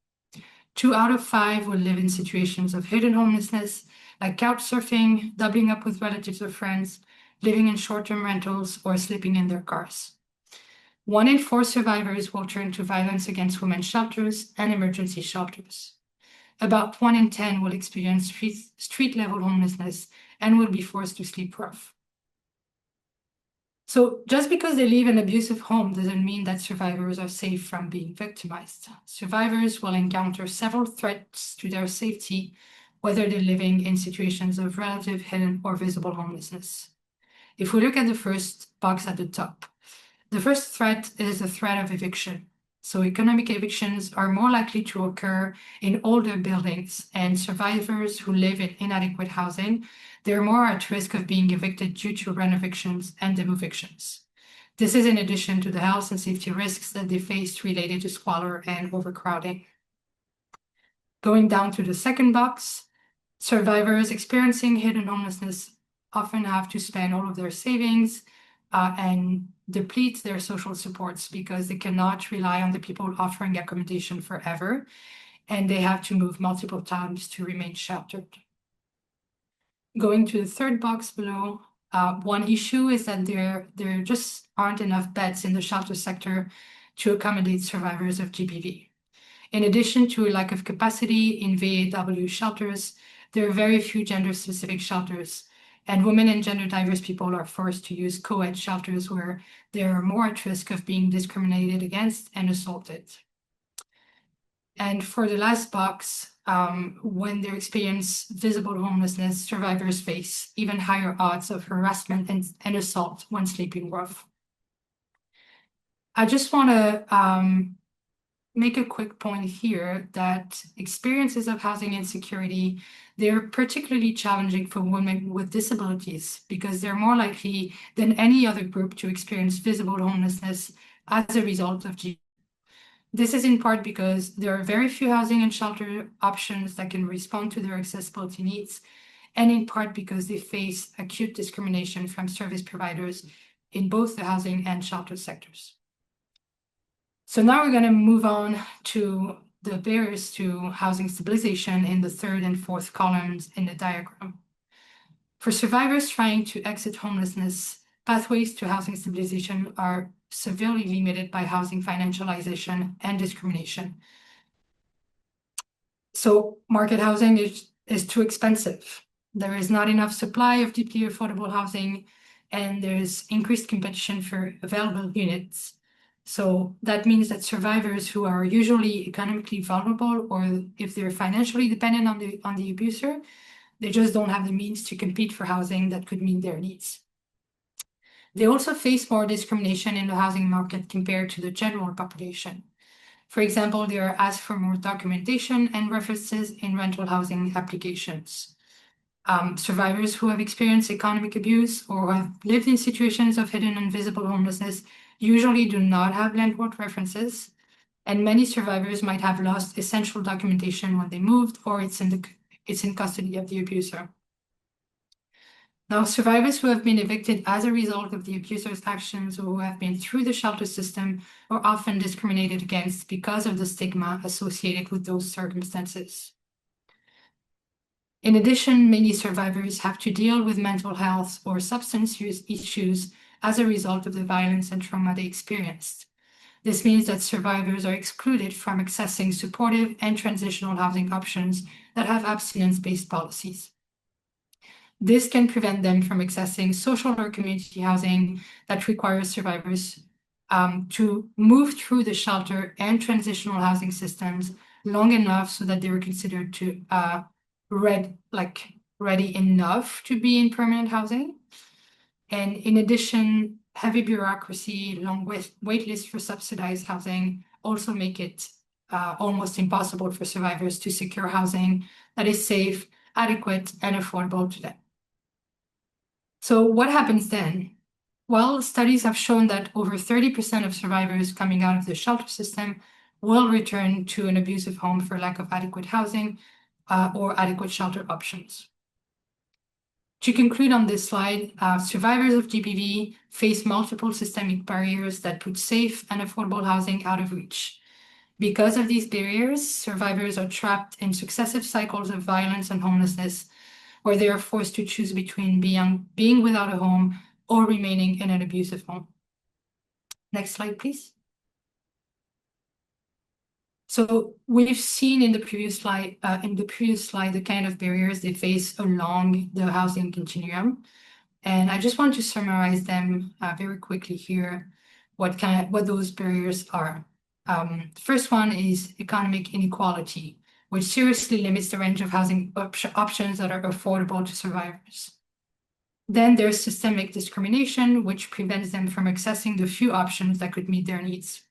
2 out of 5 will live in situations of hidden homelessness, like couch surfing, doubling up with relatives or friends, living in short-term rentals, or sleeping in their cars. 1 in 4 survivors will turn to violence against women shelters and emergency shelters. About 1 in 10 will experience street-level homelessness and will be forced to sleep rough. So just because they live in an abusive home doesn't mean that survivors are safe from being victimized. Survivors will encounter several threats to their safety, whether they're living in situations of relative, hidden, or visible homelessness. If we look at the first box at the top, the first threat is the threat of eviction. So economic evictions are more likely to occur in older buildings, and survivors who live in inadequate housing, they're more at risk of being evicted due to rent evictions and evictions. This is in addition to the health and safety risks that they face related to squalor and overcrowding. Going down to the second box, survivors experiencing hidden homelessness often have to spend all of their savings and deplete their social supports because they cannot rely on the people offering accommodation forever, and they have to move multiple times to remain sheltered. Going to the third box below, one issue is that there just aren't enough beds in the shelter sector to accommodate survivors of GBV. In addition to a lack of capacity in VAW shelters, there are very few gender-specific shelters, and women and gender diverse people are forced to use co-ed shelters where they are more at risk of being discriminated against and assaulted. And for the last box, when they experience visible homelessness, survivors face even higher odds of harassment and assault when sleeping rough. I just want to make a quick point here that experiences of housing insecurity, they're particularly challenging for women with disabilities because they're more likely than any other group to experience visible homelessness as a result of GBV. This is in part because there are very few housing and shelter options that can respond to their accessibility needs, and in part because they face acute discrimination from service providers in both the housing and shelter sectors. So now we're going to move on to the barriers to housing stabilization in the third and fourth columns in the diagram. For survivors trying to exit homelessness, pathways to housing stabilization are severely limited by housing financialization and discrimination. So market housing is too expensive. There is not enough supply of deeply affordable housing, and there's increased competition for available units. So that means that survivors who are usually economically vulnerable, or if they're financially dependent on the abuser, they just don't have the means to compete for housing that could meet their needs. They also face more discrimination in the housing market compared to the general population. For example, they are asked for more documentation and references in rental housing applications. Survivors who have experienced economic abuse or who have lived in situations of hidden and visible homelessness usually do not have landlord references, and many survivors might have lost essential documentation when they moved, or it's in custody of the abuser. Now, survivors who have been evicted as a result of the abuser's actions or who have been through the shelter system are often discriminated against because of the stigma associated with those circumstances. In addition, many survivors have to deal with mental health or substance use issues as a result of the violence and trauma they experienced. This means that survivors are excluded from accessing supportive and transitional housing options that have abstinence-based policies. This can prevent them from accessing social or community housing that requires survivors to move through the shelter and transitional housing systems long enough so that they were considered to ready enough to be in permanent housing. And in addition, heavy bureaucracy, long wait lists for subsidized housing also make it almost impossible for survivors to secure housing that is safe, adequate, and affordable to them. So what happens then? Well, studies have shown that over 30% of survivors coming out of the shelter system will return to an abusive home for lack of adequate housing or adequate shelter options. To conclude on this slide, survivors of GBV face multiple systemic barriers that put safe and affordable housing out of reach. Because of these barriers, survivors are trapped in successive cycles of violence and homelessness, where they are forced to choose between being without a home or remaining in an abusive home. Next slide, please. So we've seen in the previous slide, the kind of barriers they face along the housing continuum, and I just want to summarize them very quickly here. What those barriers are. First one is economic inequality, which seriously limits the range of housing options that are affordable to survivors. Then there's systemic discrimination, which prevents them from accessing the few options that could meet their needs.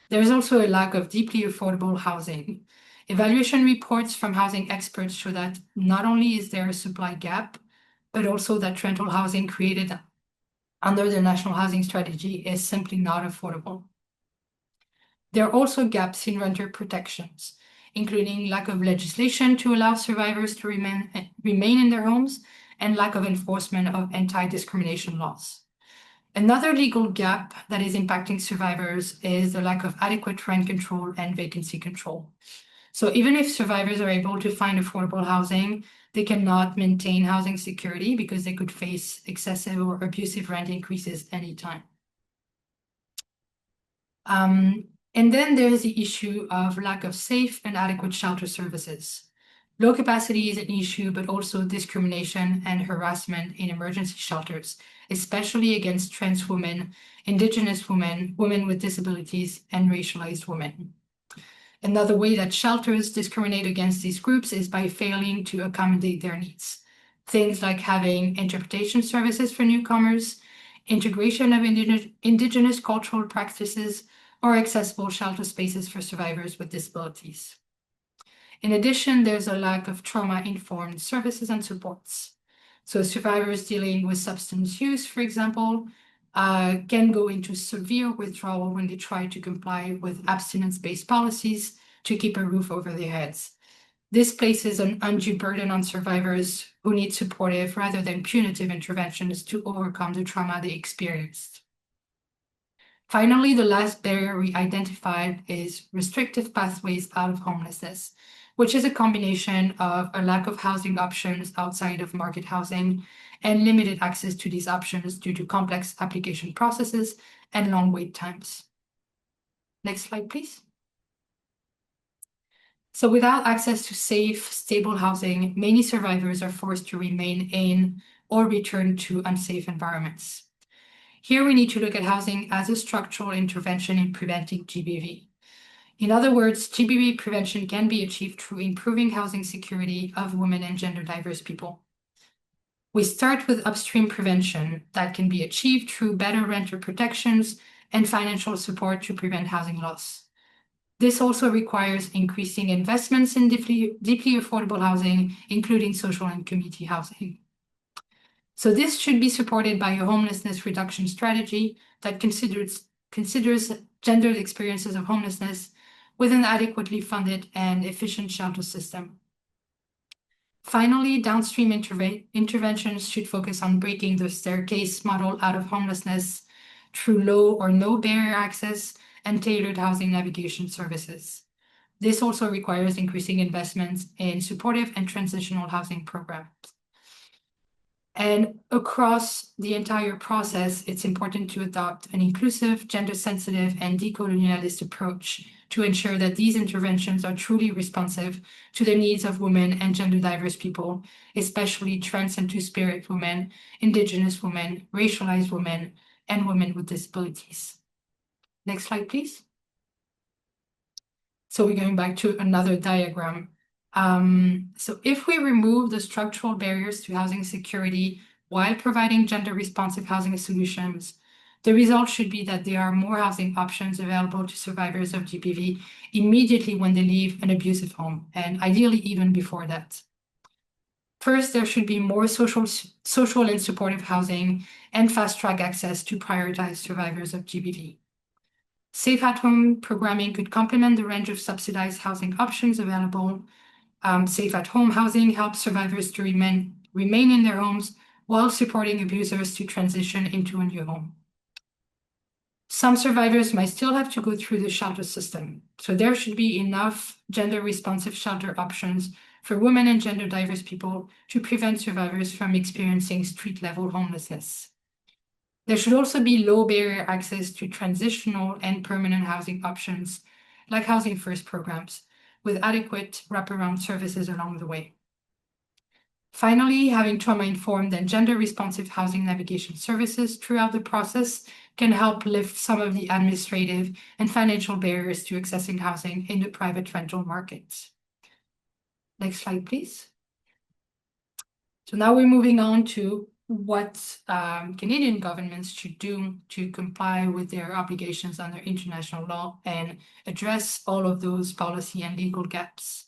There's also a lack of deeply affordable housing. Evaluation reports from housing experts show that not only is there a supply gap, but also that rental housing created under the National Housing Strategy is simply not affordable. There are also gaps in renter protections, including lack of legislation to allow survivors to remain in their homes and lack of enforcement of anti-discrimination laws. Another legal gap that is impacting survivors is the lack of adequate rent control and vacancy control. So even if survivors are able to find affordable housing, they cannot maintain housing security because they could face excessive or abusive rent increases anytime. And then there's the issue of lack of safe and adequate shelter services. Low capacity is an issue, but also discrimination and harassment in emergency shelters, especially against trans women, Indigenous women, women with disabilities, and racialized women. Another way that shelters discriminate against these groups is by failing to accommodate their needs. Things like having interpretation services for newcomers, integration of Indigenous cultural practices, or accessible shelter spaces for survivors with disabilities. In addition, there's a lack of trauma-informed services and supports. So survivors dealing with substance use, for example, can go into severe withdrawal when they try to comply with abstinence-based policies to keep a roof over their heads. This places an undue burden on survivors who need supportive rather than punitive interventions to overcome the trauma they experienced. Finally, the last barrier we identified is restrictive pathways out of homelessness, which is a combination of a lack of housing options outside of market housing and limited access to these options due to complex application processes and long wait times. Next slide, please. So without access to safe, stable housing, many survivors are forced to remain in or return to unsafe environments. Here we need to look at housing as a structural intervention in preventing GBV. In other words, GBV prevention can be achieved through improving housing security of women and gender diverse people. We start with upstream prevention that can be achieved through better renter protections and financial support to prevent housing loss. This also requires increasing investments in deeply affordable housing, including social and community housing. So this should be supported by a homelessness reduction strategy that considers gendered experiences of homelessness with an adequately funded and efficient shelter system. Finally, downstream interventions should focus on breaking the staircase model out of homelessness through low or no barrier access and tailored housing navigation services. This also requires increasing investments in supportive and transitional housing programs. And across the entire process, it's important to adopt an inclusive, gender-sensitive, and decolonialist approach to ensure that these interventions are truly responsive to the needs of women and gender-diverse people, especially trans and two-spirit women, Indigenous women, racialized women, and women with disabilities. Next slide, please. So we're going back to another diagram. So if we remove the structural barriers to housing security while providing gender-responsive housing solutions, the result should be that there are more housing options available to survivors of GBV immediately when they leave an abusive home, and ideally even before that. First, there should be more social and supportive housing and fast-track access to prioritize survivors of GBV. Safe at home programming could complement the range of subsidized housing options available. Safe at home housing helps survivors to remain in their homes while supporting abusers to transition into a new home. Some survivors might still have to go through the shelter system, so there should be enough gender-responsive shelter options for women and gender diverse people to prevent survivors from experiencing street-level homelessness. There should also be low barrier access to transitional and permanent housing options, like Housing First programs, with adequate wraparound services along the way. Finally, having trauma-informed and gender-responsive housing navigation services throughout the process can help lift some of the administrative and financial barriers to accessing housing in the private rental market. Next slide, please. So now we're moving on to what Canadian governments should do to comply with their obligations under international law and address all of those policy and legal gaps.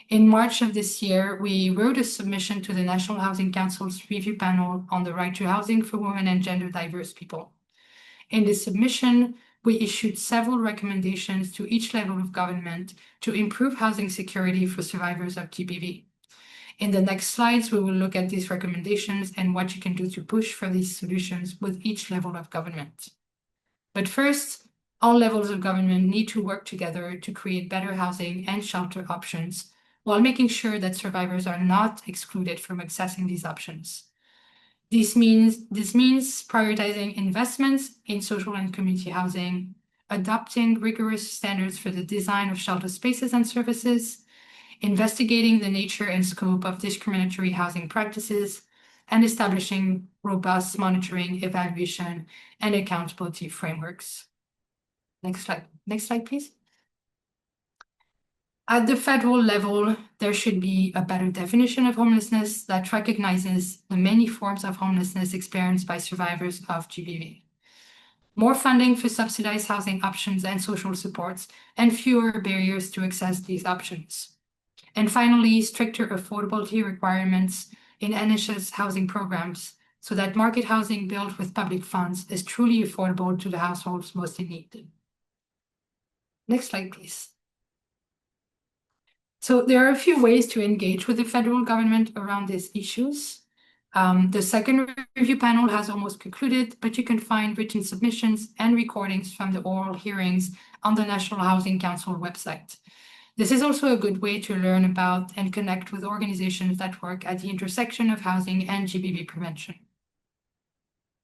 In March of this year, we wrote a submission to the National Housing Council's review panel on the right to housing for women and gender diverse people. In this submission, we issued several recommendations to each level of government to improve housing security for survivors of GBV. In the next slides, we will look at these recommendations and what you can do to push for these solutions with each level of government. But first, all levels of government need to work together to create better housing and shelter options while making sure that survivors are not excluded from accessing these options. This means prioritizing investments in social and community housing, adopting rigorous standards for the design of shelter spaces and services, investigating the nature and scope of discriminatory housing practices, and establishing robust monitoring, evaluation, and accountability frameworks. Next slide, please. At the federal level, there should be a better definition of homelessness that recognizes the many forms of homelessness experienced by survivors of GBV. More funding for subsidized housing options and social supports, and fewer barriers to access these options. And finally, stricter affordability requirements in NHS housing programs so that market housing built with public funds is truly affordable to the households most in need. Next slide, please. So there are a few ways to engage with the federal government around these issues. The second review panel has almost concluded, but you can find written submissions and recordings from the oral hearings on the National Housing Council website. This is also a good way to learn about and connect with organizations that work at the intersection of housing and GBV prevention.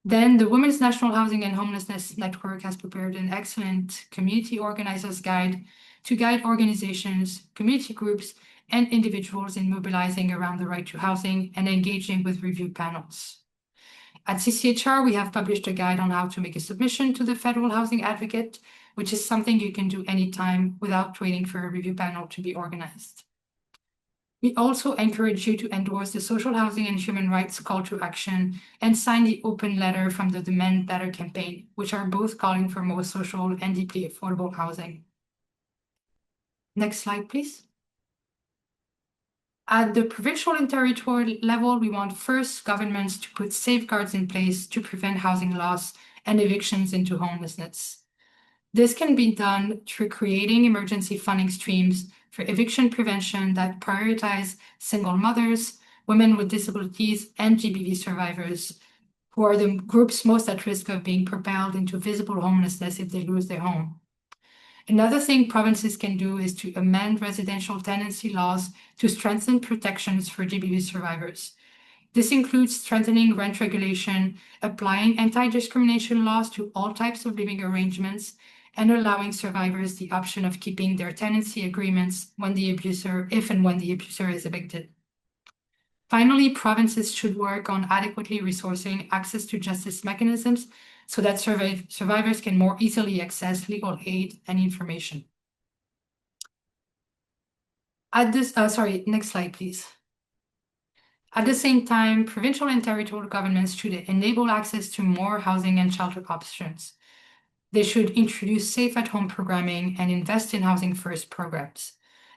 Then the Women's National Housing and Homelessness Network has prepared an excellent community organizers guide to guide organizations, community groups, and individuals in mobilizing around the right to housing and engaging with review panels. At CCHR, we have published a guide on how to make a submission to the Federal Housing Advocate, which is something you can do anytime without waiting for a review panel to be organized. We also encourage you to endorse the Social Housing and Human Rights Call to Action and sign the open letter from the Demand Better campaign, which are both calling for more social and deeply affordable housing. Next slide, please. At the provincial and territorial level, we want first governments to put safeguards in place to prevent housing loss and evictions into homelessness. This can be done through creating emergency funding streams for eviction prevention that prioritize single mothers, women with disabilities, and GBV survivors, who are the groups most at risk of being propelled into visible homelessness if they lose their home. Another thing provinces can do is to amend residential tenancy laws to strengthen protections for GBV survivors. This includes strengthening rent regulation, applying anti-discrimination laws to all types of living arrangements, and allowing survivors the option of keeping their tenancy agreements if and when the abuser is evicted. Finally, provinces should work on adequately resourcing access to justice mechanisms so that survivors can more easily access legal aid and information. Next slide, please. At the same time, provincial and territorial governments should enable access to more housing and shelter options. They should introduce safe at-home programming and invest in housing first programs.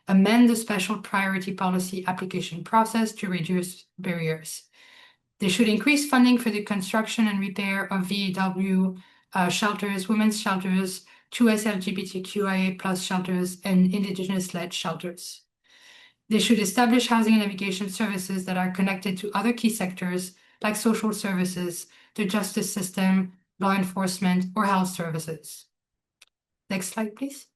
Amend the special priority policy application process to reduce barriers. They should increase funding for the construction and repair of VAW shelters, women's shelters, 2S LGBTQIA+ shelters, and Indigenous-led shelters. They should establish housing and navigation services that are connected to other key sectors like social services, the justice system, law enforcement, or health services. Next slide, please.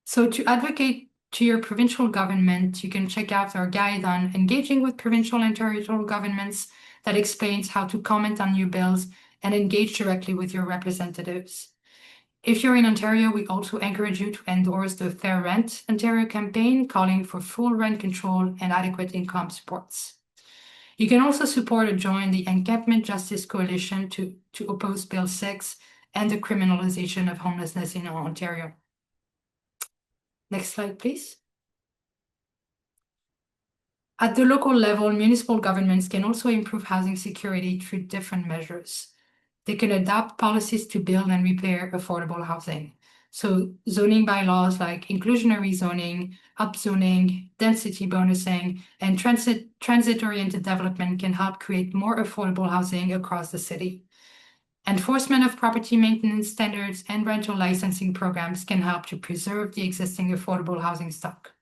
So to advocate to your provincial government, you can check out our guide on engaging with provincial and territorial governments that explains how to comment on new bills and engage directly with your representatives. If you're in Ontario, we also encourage you to endorse the Fair Rent Ontario campaign, calling for full rent control and adequate income supports. You can also support or join the Encampment Justice Coalition to oppose Bill 6 and the criminalization of homelessness in Ontario. Next slide, please. At the local level, municipal governments can also improve housing security through different measures. They can adopt policies to build and repair affordable housing. So zoning bylaws like inclusionary zoning, upzoning, density bonusing, and transit-oriented development can help create more affordable housing across the city. Enforcement of property maintenance standards and rental licensing programs can help to preserve the existing affordable housing stock.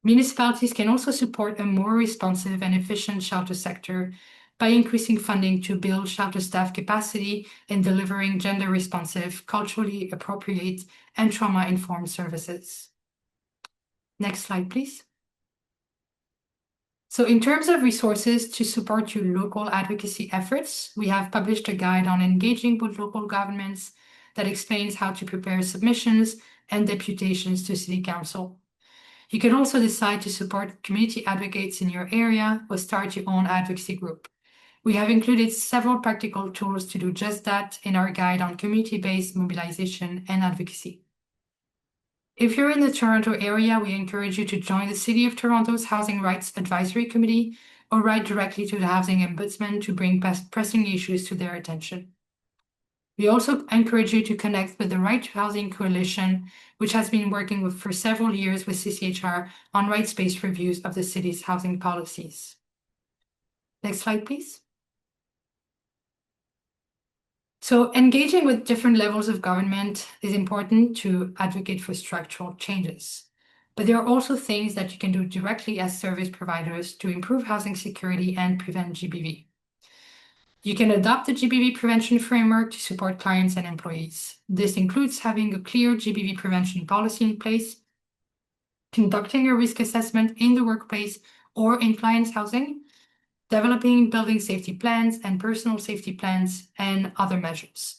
Municipalities can also support a more responsive and efficient shelter sector by increasing funding to build shelter staff capacity in delivering gender-responsive, culturally appropriate, and trauma-informed services. Next slide, please. So in terms of resources to support your local advocacy efforts, we have published a guide on engaging with local governments that explains how to prepare submissions and deputations to City Council. You can also decide to support community advocates in your area or start your own advocacy group. We have included several practical tools to do just that in our guide on community-based mobilization and advocacy. If you're in the Toronto area, we encourage you to join the City of Toronto's Housing Rights Advisory Committee or write directly to the Housing Ombudsman to bring pressing issues to their attention. We also encourage you to connect with the Right to Housing Coalition, which has been working for several years with CCHR on rights-based reviews of the city's housing policies. Next slide, please. So engaging with different levels of government is important to advocate for structural changes. But there are also things that you can do directly as service providers to improve housing security and prevent GBV. You can adopt the GBV prevention framework to support clients and employees. This includes having a clear GBV prevention policy in place, conducting a risk assessment in the workplace or in clients' housing, developing building safety plans and personal safety plans, and other measures.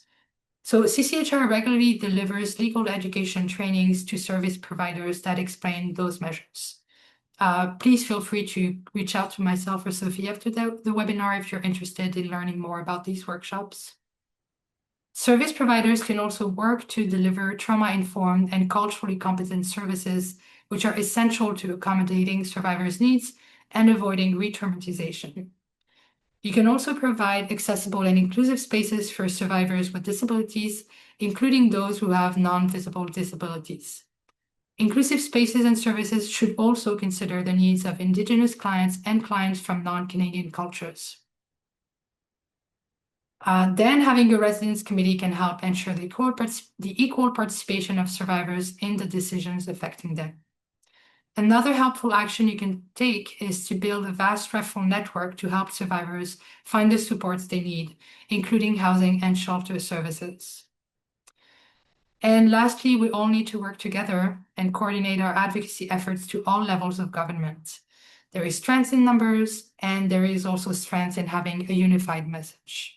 So CCHR regularly delivers legal education trainings to service providers that explain those measures. Please feel free to reach out to myself or Sophie after the webinar if you're interested in learning more about these workshops. Service providers can also work to deliver trauma-informed and culturally competent services, which are essential to accommodating survivors' needs and avoiding re-traumatization. You can also provide accessible and inclusive spaces for survivors with disabilities, including those who have non-visible disabilities. Inclusive spaces and services should also consider the needs of Indigenous clients and clients from non-Canadian cultures. Then having a residence committee can help ensure the equal participation of survivors in the decisions affecting them. Another helpful action you can take is to build a vast referral network to help survivors find the supports they need, including housing and shelter services. And lastly, we all need to work together and coordinate our advocacy efforts to all levels of government. There is strength in numbers, and there is also strength in having a unified message.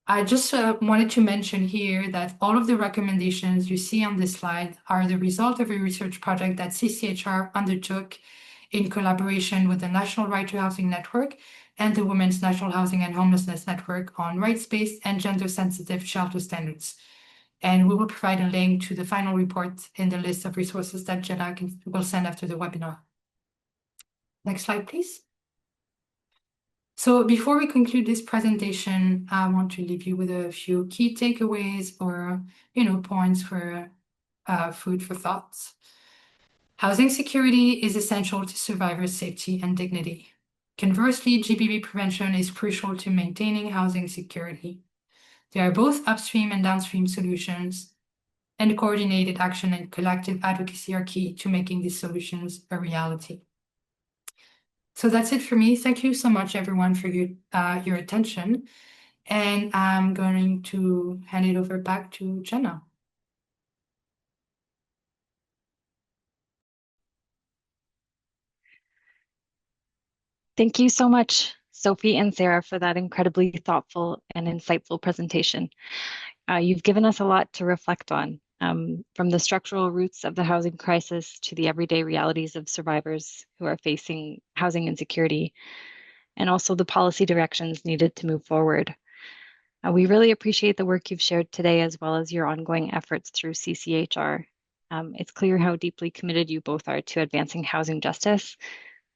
I just wanted to mention here that all of the recommendations you see on this slide are the result of a research project that CCHR undertook in collaboration with the National Right to Housing Network and the Women's National Housing and Homelessness Network on rights-based and gender-sensitive shelter standards. And we will provide a link to the final report in the list of resources that Jenna will send after the webinar. Next slide, please. So before we conclude this presentation, I want to leave you with a few key takeaways or, points for food for thoughts. Housing security is essential to survivors' safety and dignity. Conversely, GBV prevention is crucial to maintaining housing security. There are both upstream and downstream solutions, and coordinated action and collective advocacy are key to making these solutions a reality. So that's it for me. Thank you so much, everyone, for your attention. And I'm going to hand it over back to Jenna. Thank you so much, Sophie and Sarah, for that incredibly thoughtful and insightful presentation. You've given us a lot to reflect on, from the structural roots of the housing crisis to the everyday realities of survivors who are facing housing insecurity, and also the policy directions needed to move forward. We really appreciate the work you've shared today, as well as your ongoing efforts through CCHR. It's clear how deeply committed you both are to advancing housing justice.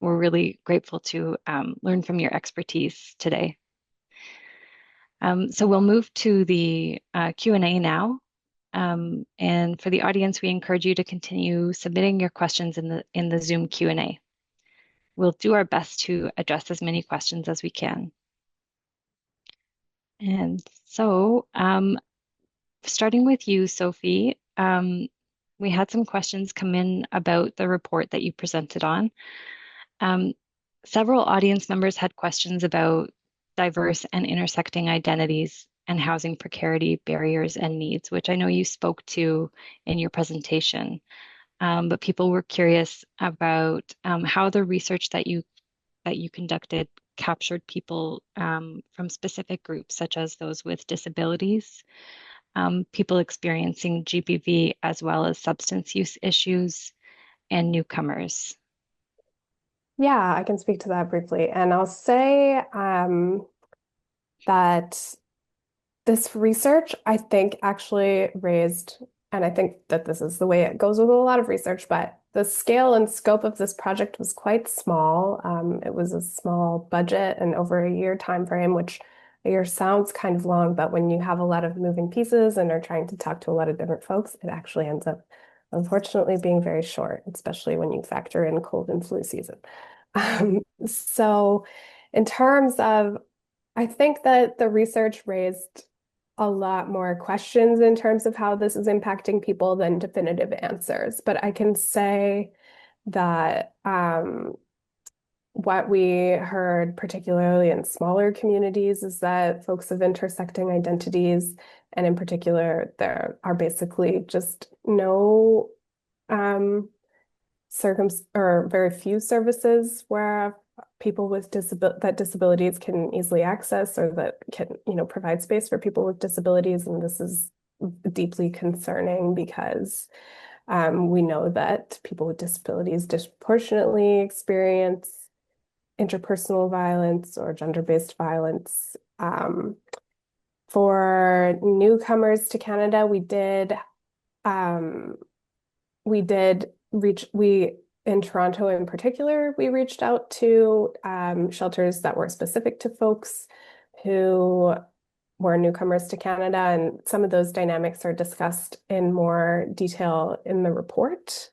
We're really grateful to learn from your expertise today. So we'll move to the Q&A now. And for the audience, we encourage you to continue submitting your questions in the Zoom Q&A. We'll do our best to address as many questions as we can. And so, starting with you, Sophie, we had some questions come in about the report that you presented on. Several audience members had questions about diverse and intersecting identities and housing precarity barriers and needs, which I know you spoke to in your presentation. But people were curious about how the research that you conducted captured people from specific groups, such as those with disabilities, people experiencing GBV, as well as substance use issues, and newcomers. Yeah, I can speak to that briefly. And I'll say that this research, I think, actually raised, and I think that this is the way it goes with a lot of research, but the scale and scope of this project was quite small. It was a small budget and over a year time frame, which a year sounds kind of long, but when you have a lot of moving pieces and are trying to talk to a lot of different folks, it actually ends up, unfortunately, being very short, especially when you factor in cold and flu season. So in terms of, I think that the research raised a lot more questions in terms of how this is impacting people than definitive answers. But I can say that what we heard, particularly in smaller communities, is that folks of intersecting identities, and in particular, there are basically just no or very few services where people with disabilities can easily access, or that can, provide space for people with disabilities. And this is deeply concerning because we know that people with disabilities disproportionately experience interpersonal violence or gender-based violence. For newcomers to Canada, we did in Toronto in particular, we reached out to shelters that were specific to folks who were newcomers to Canada, and some of those dynamics are discussed in more detail in the report.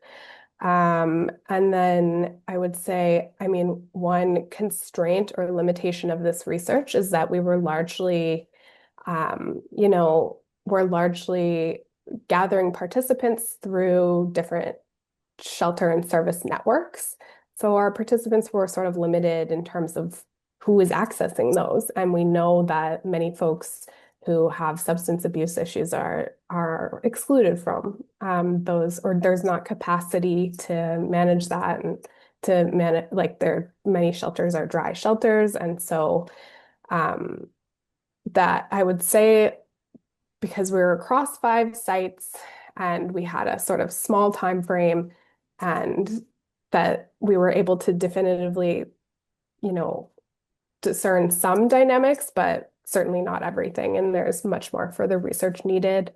And then I would say, one constraint or limitation of this research is that we're largely gathering participants through different shelter and service networks. So our participants were sort of limited in terms of who is accessing those. And we know that many folks who have substance abuse issues are excluded from those, or there's not capacity to manage that, and to manage, like, many shelters are dry shelters. And so that I would say, because we were across 5 sites and we had a sort of small time frame, and that we were able to definitively, discern some dynamics, but certainly not everything. And there's much more further research needed.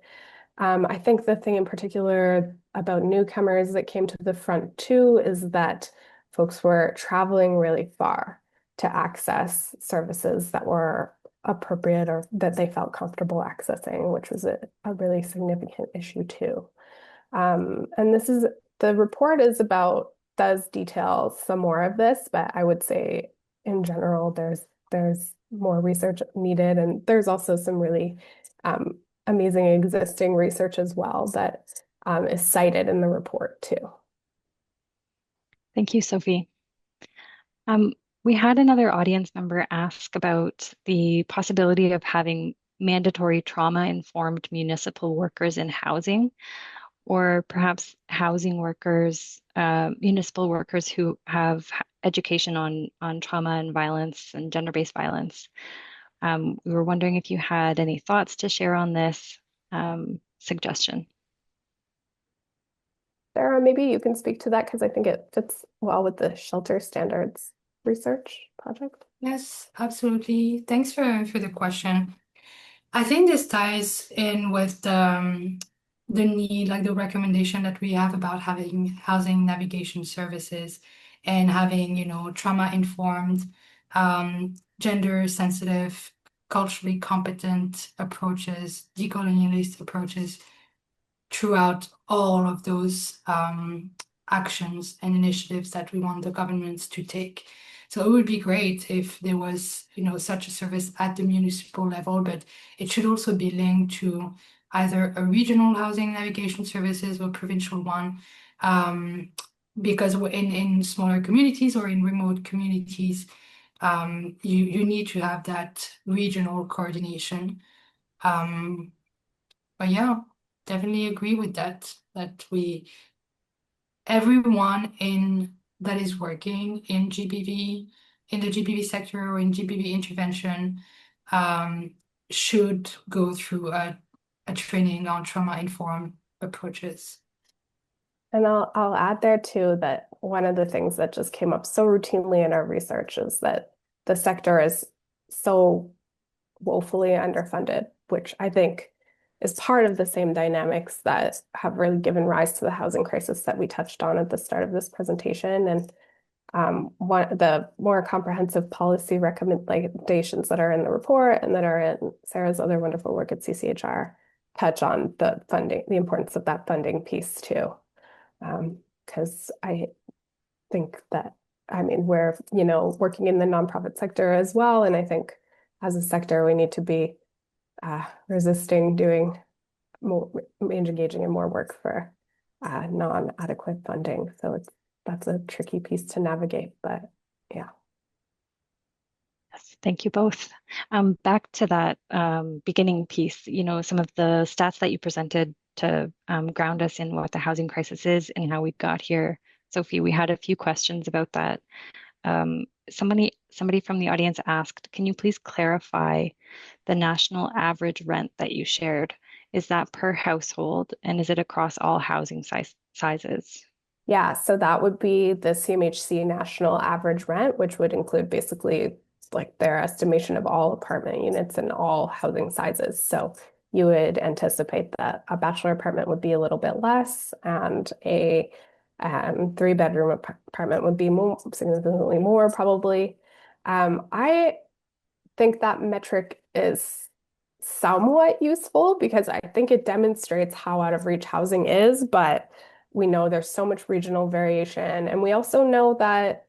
I think the thing in particular about newcomers that came to the front too is that folks were traveling really far to access services that were appropriate or that they felt comfortable accessing, which was a really significant issue too. And the report does detail some more of this, but I would say in general, there's more research needed, and there's also some really amazing existing research as well that is cited in the report too. Thank you, Sophie. We had another audience member ask about the possibility of having mandatory trauma-informed municipal workers in housing, or perhaps housing workers, municipal workers who have education on trauma and violence and gender-based violence. We were wondering if you had any thoughts to share on this suggestion. Sarah, maybe you can speak to that because I think it fits well with the shelter standards research project. Yes, absolutely. Thanks for the question. I think this ties in with the need, like the recommendation that we have about having housing navigation services and having, trauma-informed, gender-sensitive, culturally competent approaches, decolonialist approaches throughout all of those actions and initiatives that we want the governments to take. So it would be great if there was, such a service at the municipal level, but it should also be linked to either a regional housing navigation services or provincial one, because in smaller communities or in remote communities, you need to have that regional coordination. But yeah, definitely agree with that everyone that is working in GBV, in the GBV sector or in GBV intervention, should go through a training on trauma-informed approaches. And I'll add there too that one of the things that just came up so routinely in our research is that the sector is so woefully underfunded, which I think is part of the same dynamics that have really given rise to the housing crisis that we touched on at the start of this presentation. And one of the more comprehensive policy recommendations that are in the report and that are in Sarah's other wonderful work at CCHR touch on the funding, the importance of that funding piece too. Because I think that, we're, working in the nonprofit sector as well. And I think as a sector, we need to be resisting doing more, engaging in more work for non-adequate funding. So that's a tricky piece to navigate, but yeah. Yes, thank you both. Back to that beginning piece, some of the stats that you presented to ground us in what the housing crisis is and how we got here. Sophie, we had a few questions about that. Somebody from the audience asked, can you please clarify the national average rent that you shared? Is that per household and is it across all housing sizes? Yeah, so that would be the CMHC national average rent, which would include basically like their estimation of all apartment units and all housing sizes. So you would anticipate that a bachelor apartment would be a little bit less, and a three-bedroom apartment would be significantly more, probably. I think that metric is somewhat useful because I think it demonstrates how out of reach housing is, but we know there's so much regional variation. And we also know that,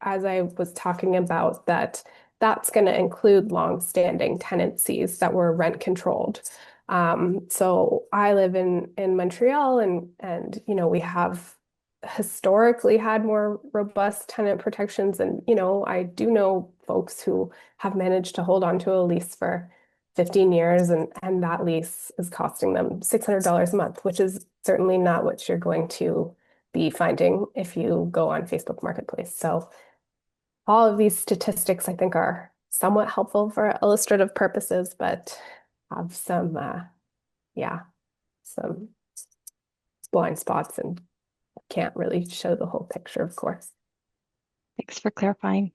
as I was talking about, that's going to include long-standing tenancies that were rent controlled. So I live in Montreal, and we have historically had more robust tenant protections. And I do know folks who have managed to hold on to a lease for 15 years, and that lease is costing them $600 a month, which is certainly not what you're going to be finding if you go on Facebook Marketplace. So all of these statistics, I think, are somewhat helpful for illustrative purposes, but have yeah, some blind spots and can't really show the whole picture, of course. Thanks for clarifying.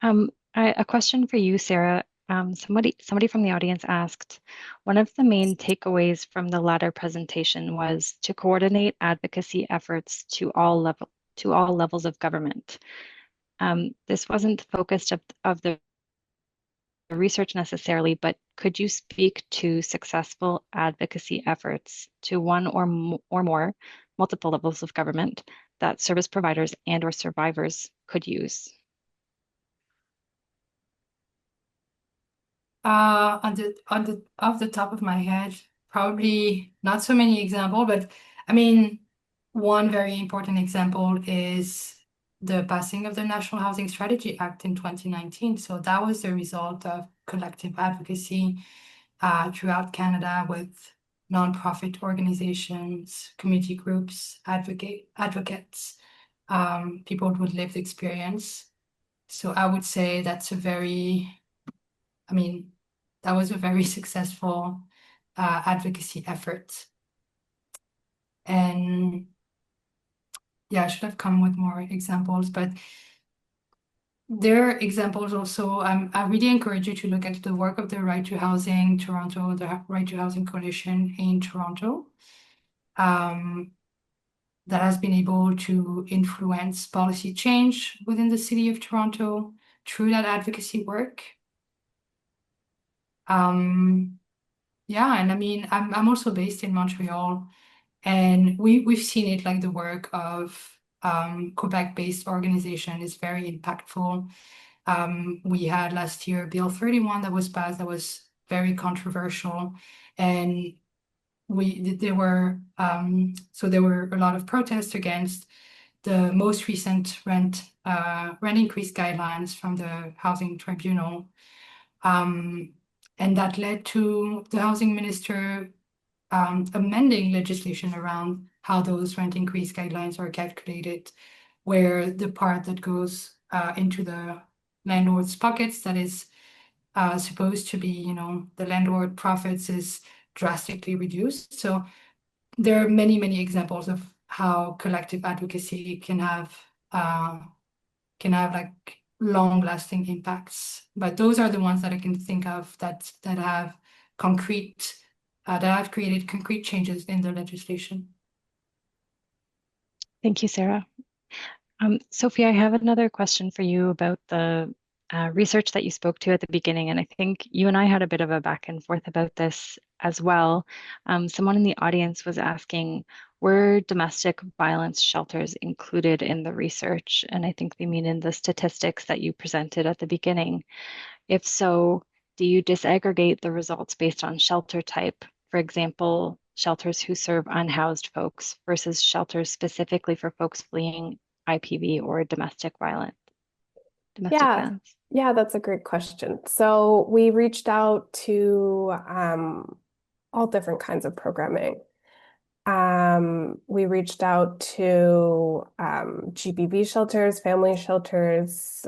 A question for you, Sarah. Somebody from the audience asked, one of the main takeaways from the latter presentation was to coordinate advocacy efforts to all levels of government. This wasn't focused of the research necessarily, but could you speak to successful advocacy efforts to one or more multiple levels of government that service providers and or survivors could use? Off the top of my head, probably not so many examples, but I mean, one very important example is the passing of the National Housing Strategy Act in 2019. So that was the result of collective advocacy throughout Canada with nonprofit organizations, community groups, advocates, people with lived experience. So I would say that's that was a very successful advocacy effort. And yeah, I should have come with more examples, but there are examples also. I really encourage you to look at the work of the Right to Housing Toronto, the Right to Housing Coalition in Toronto, that has been able to influence policy change within the city of Toronto through that advocacy work. Yeah, and I mean, I'm also based in Montreal, and we've seen it, like the work of Quebec-based organization is very impactful. We had last year Bill 31 that was passed that was very controversial, and there were a lot of protests against the most recent rent increase guidelines from the Housing Tribunal. And that led to the housing minister amending legislation around how those rent increase guidelines are calculated, where the part that goes into the landlord's pockets that is supposed to be, the landlord profits is drastically reduced. So there are many, many examples of how collective advocacy can have like long-lasting impacts. But those are the ones that I can think of that have created concrete changes in the legislation. Thank you, Sarah. Sophie, I have another question for you about the research that you spoke to at the beginning, and I think you and I had a bit of a back and forth about this as well. Someone in the audience was asking, were domestic violence shelters included in the research? And I think they mean in the statistics that you presented at the beginning. If so, Do you disaggregate the results based on shelter type? For example, shelters who serve unhoused folks versus shelters specifically for folks fleeing IPV or domestic violence. Yeah, yeah, that's a great question. So we reached out to all different kinds of programming. We reached out to GBV shelters, family shelters.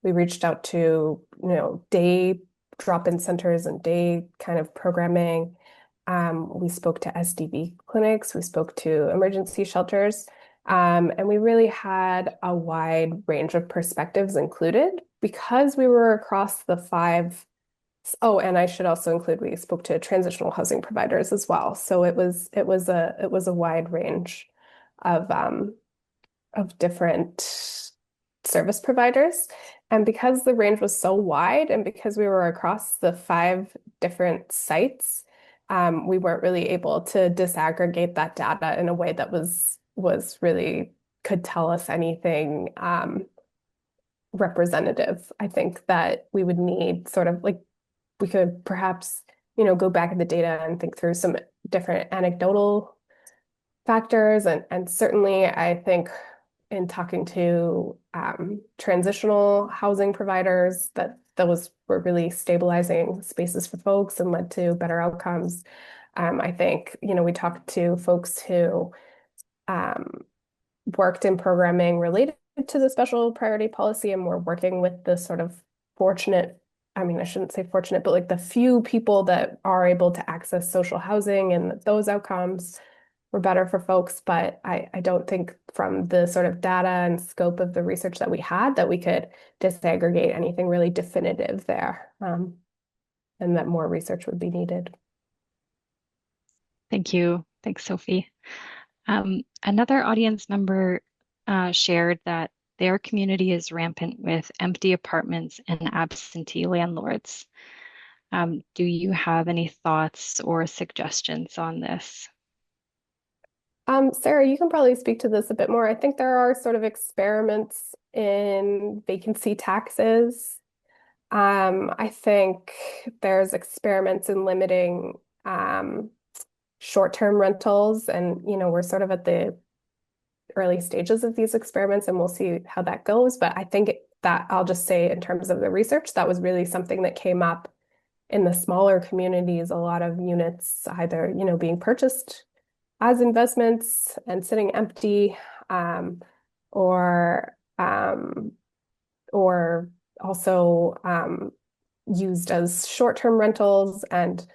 We reached out to, day drop-in centers and day kind of programming. We spoke to SDV clinics. We spoke to emergency shelters. And we really had a wide range of perspectives included because we were across the five. Oh, and I should also include we spoke to transitional housing providers as well. So it was a wide range of different service providers. And because the range was so wide and because we were across the five different sites, we weren't really able to disaggregate that data in a way that was really could tell us anything representative. I think that we would need sort of like we could perhaps, go back in the data and think through some different anecdotal factors. And certainly, I think in talking to transitional housing providers, that those were really stabilizing spaces for folks and led to better outcomes. I think, we talked to folks who um, worked in programming related to the special priority policy and were working with the sort of fortunate, I mean, I shouldn't say fortunate, but like the few people that are able to access social housing and those outcomes were better for folks. But I don't think from the sort of data and scope of the research that we had that we could disaggregate anything really definitive there. And that more research would be needed. Thank you. Thanks, Sophie. Another audience member shared that their community is rampant with empty apartments and absentee landlords. Do you have any thoughts or suggestions on this? Sarah, you can probably speak to this a bit more. I think there are sort of experiments in vacancy taxes. I think there's experiments in limiting short-term rentals, and we're sort of at the early stages of these experiments, and we'll see how that goes. But I think that I'll just say in terms of the research, that was really something that came up in the smaller communities, a lot of units either, being purchased as investments and sitting empty, or um, or also used as short-term rentals. And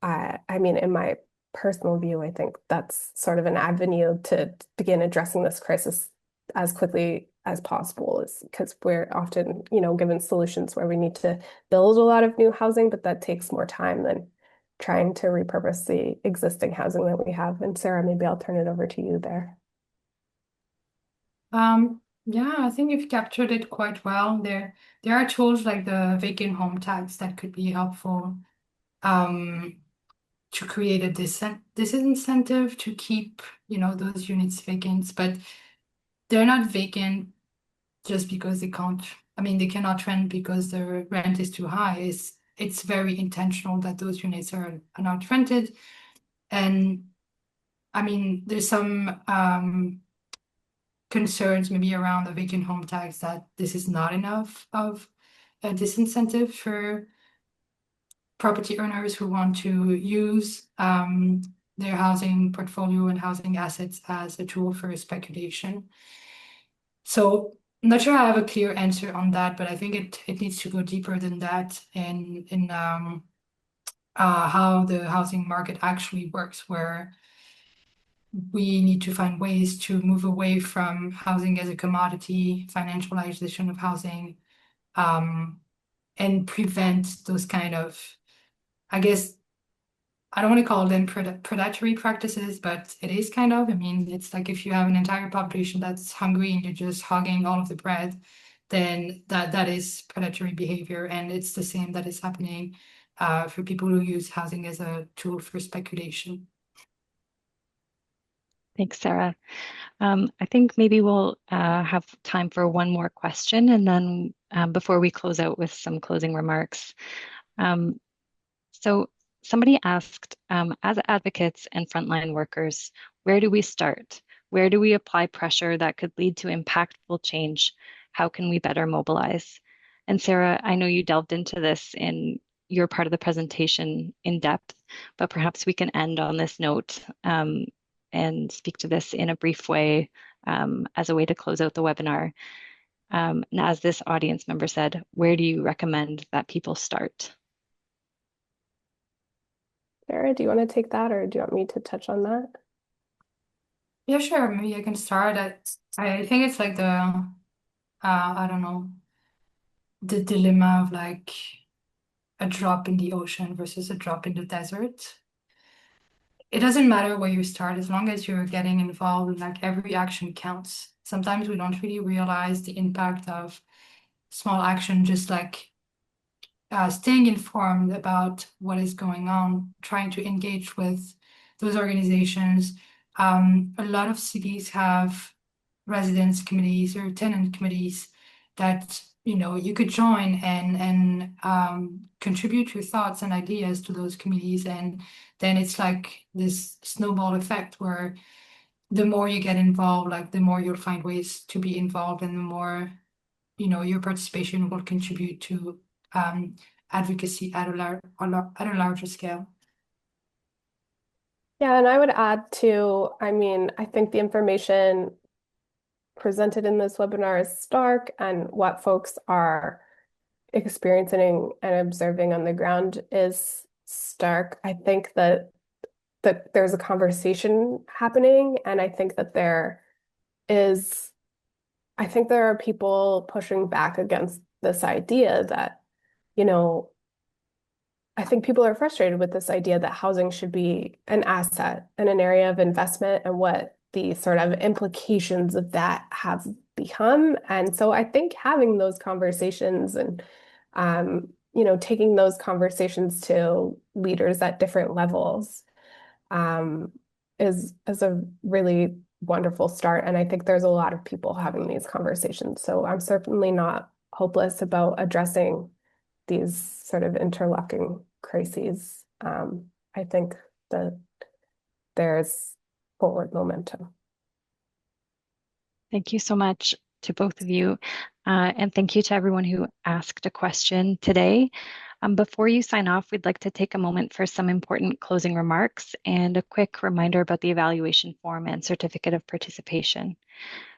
I mean, in my personal view, I think that's sort of an avenue to begin addressing this crisis as quickly as possible, is because we're often, given solutions where we need to build a lot of new housing, but that takes more time than trying to repurpose the existing housing that we have. And Sarah, maybe I'll turn it over to you there. Yeah, I think you've captured it quite well. There are tools like the vacant home tax that could be helpful to create a disincentive to keep, those units vacant, but they're not vacant just because they can't, I mean, they cannot rent because the rent is too high. It's very intentional that those units are not rented. And I mean, there's some concerns maybe around the vacant home tax that this is not enough of a disincentive for property owners who want to use their housing portfolio and housing assets as a tool for speculation. So I'm not sure I have a clear answer on that, but I think it needs to go deeper than that in how the housing market actually works, where we need to find ways to move away from housing as a commodity, financialization of housing, and prevent those kind of, I guess, I don't want to call them predatory practices, but it is kind of. I mean, it's like if you have an entire population that's hungry and you're just hogging all of the bread, then that is predatory behavior. And it's the same that is happening for people who use housing as a tool for speculation. Thanks, Sarah. I think maybe we'll have time for one more question, and then before we close out with some closing remarks. Um, so somebody asked, as advocates and frontline workers, where do we start? Where do we apply pressure that could lead to impactful change? How can we better mobilize? And Sarah, I know you delved into this in your part of the presentation in depth, but perhaps we can end on this note and speak to this in a brief way as a way to close out the webinar. And as this audience member said, where do you recommend that people start? Sarah, do you want to take that, or do you want me to touch on that? Yeah, sure. Maybe I can start. I think it's like I don't know, the dilemma of like a drop in the ocean versus a drop in the desert. It doesn't matter where you start as long as you're getting involved, like every action counts. Sometimes we don't really realize the impact of small action, just like staying informed about what is going on, trying to engage with those organizations. A lot of cities have residence committees or tenant committees that you could join and contribute your thoughts and ideas to those committees, and then it's like this snowball effect where the more you get involved, like the more you'll find ways to be involved, and the more your participation will contribute to advocacy at a larger scale. Yeah, and I would add to, I mean, I think the information presented in this webinar is stark, and what folks are experiencing and observing on the ground is stark. I think that there's a conversation happening, and is, I think there are people pushing back against this idea that, you know, I think people are frustrated with this idea that housing should be an asset and an area of investment, and what the sort of implications of that have become. And so I think having those conversations and, taking those conversations to leaders at different levels, um, is a really wonderful start. And I think there's a lot of people having these conversations. So I'm certainly not hopeless about addressing these sort of interlocking crises. I think that there's forward momentum. Thank you so much to both of you. And thank you to everyone who asked a question today. Before you sign off, we'd like to take a moment for some important closing remarks and a quick reminder about the evaluation form and certificate of participation.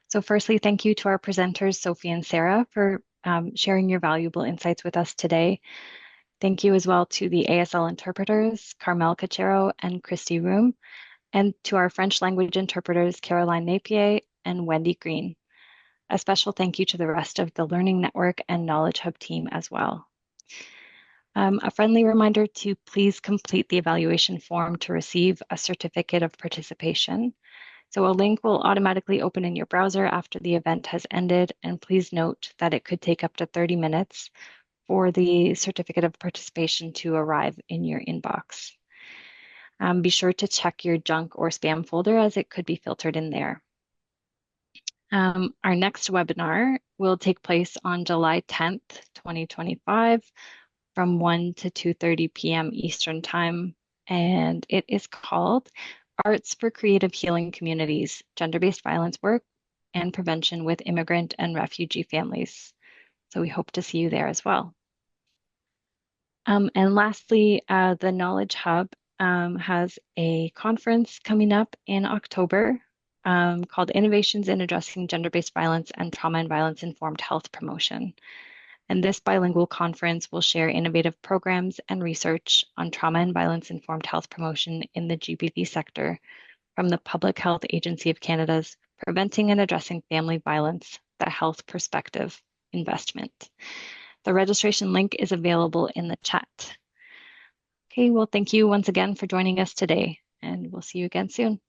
So firstly, thank you to our presenters, Sophie and Sarah, for sharing your valuable insights with us today. Thank you as well to the ASL interpreters, Carmel Cachero and Christy Room, and to our French language interpreters, Caroline Napier and Wendy Green. A special thank you to the rest of the Learning Network and Knowledge Hub team as well. A friendly reminder to please complete the evaluation form to receive a certificate of participation. So a link will automatically open in your browser after the event has ended, and please note that it could take up to 30 minutes for the certificate of participation to arrive in your inbox. Be sure to check your junk or spam folder, as it could be filtered in there. Our next webinar will take place on July 10th, 2025 from 1 to 2:30 p.m. Eastern Time, and it is called Arts for Creative Healing Communities, Gender-Based Violence Work and Prevention with Immigrant and Refugee Families. So we hope to see you there as well. And lastly, the Knowledge Hub has a conference coming up in October called Innovations in Addressing Gender-Based Violence and Trauma and Violence-Informed Health Promotion. And this bilingual conference will share innovative programs and research on trauma and violence-informed health promotion in the GBV sector from the Public Health Agency of Canada's Preventing and Addressing Family Violence, the Health Perspective investment. The registration link is available in the chat. Okay, well, thank you once again for joining us today, and we'll see you again soon.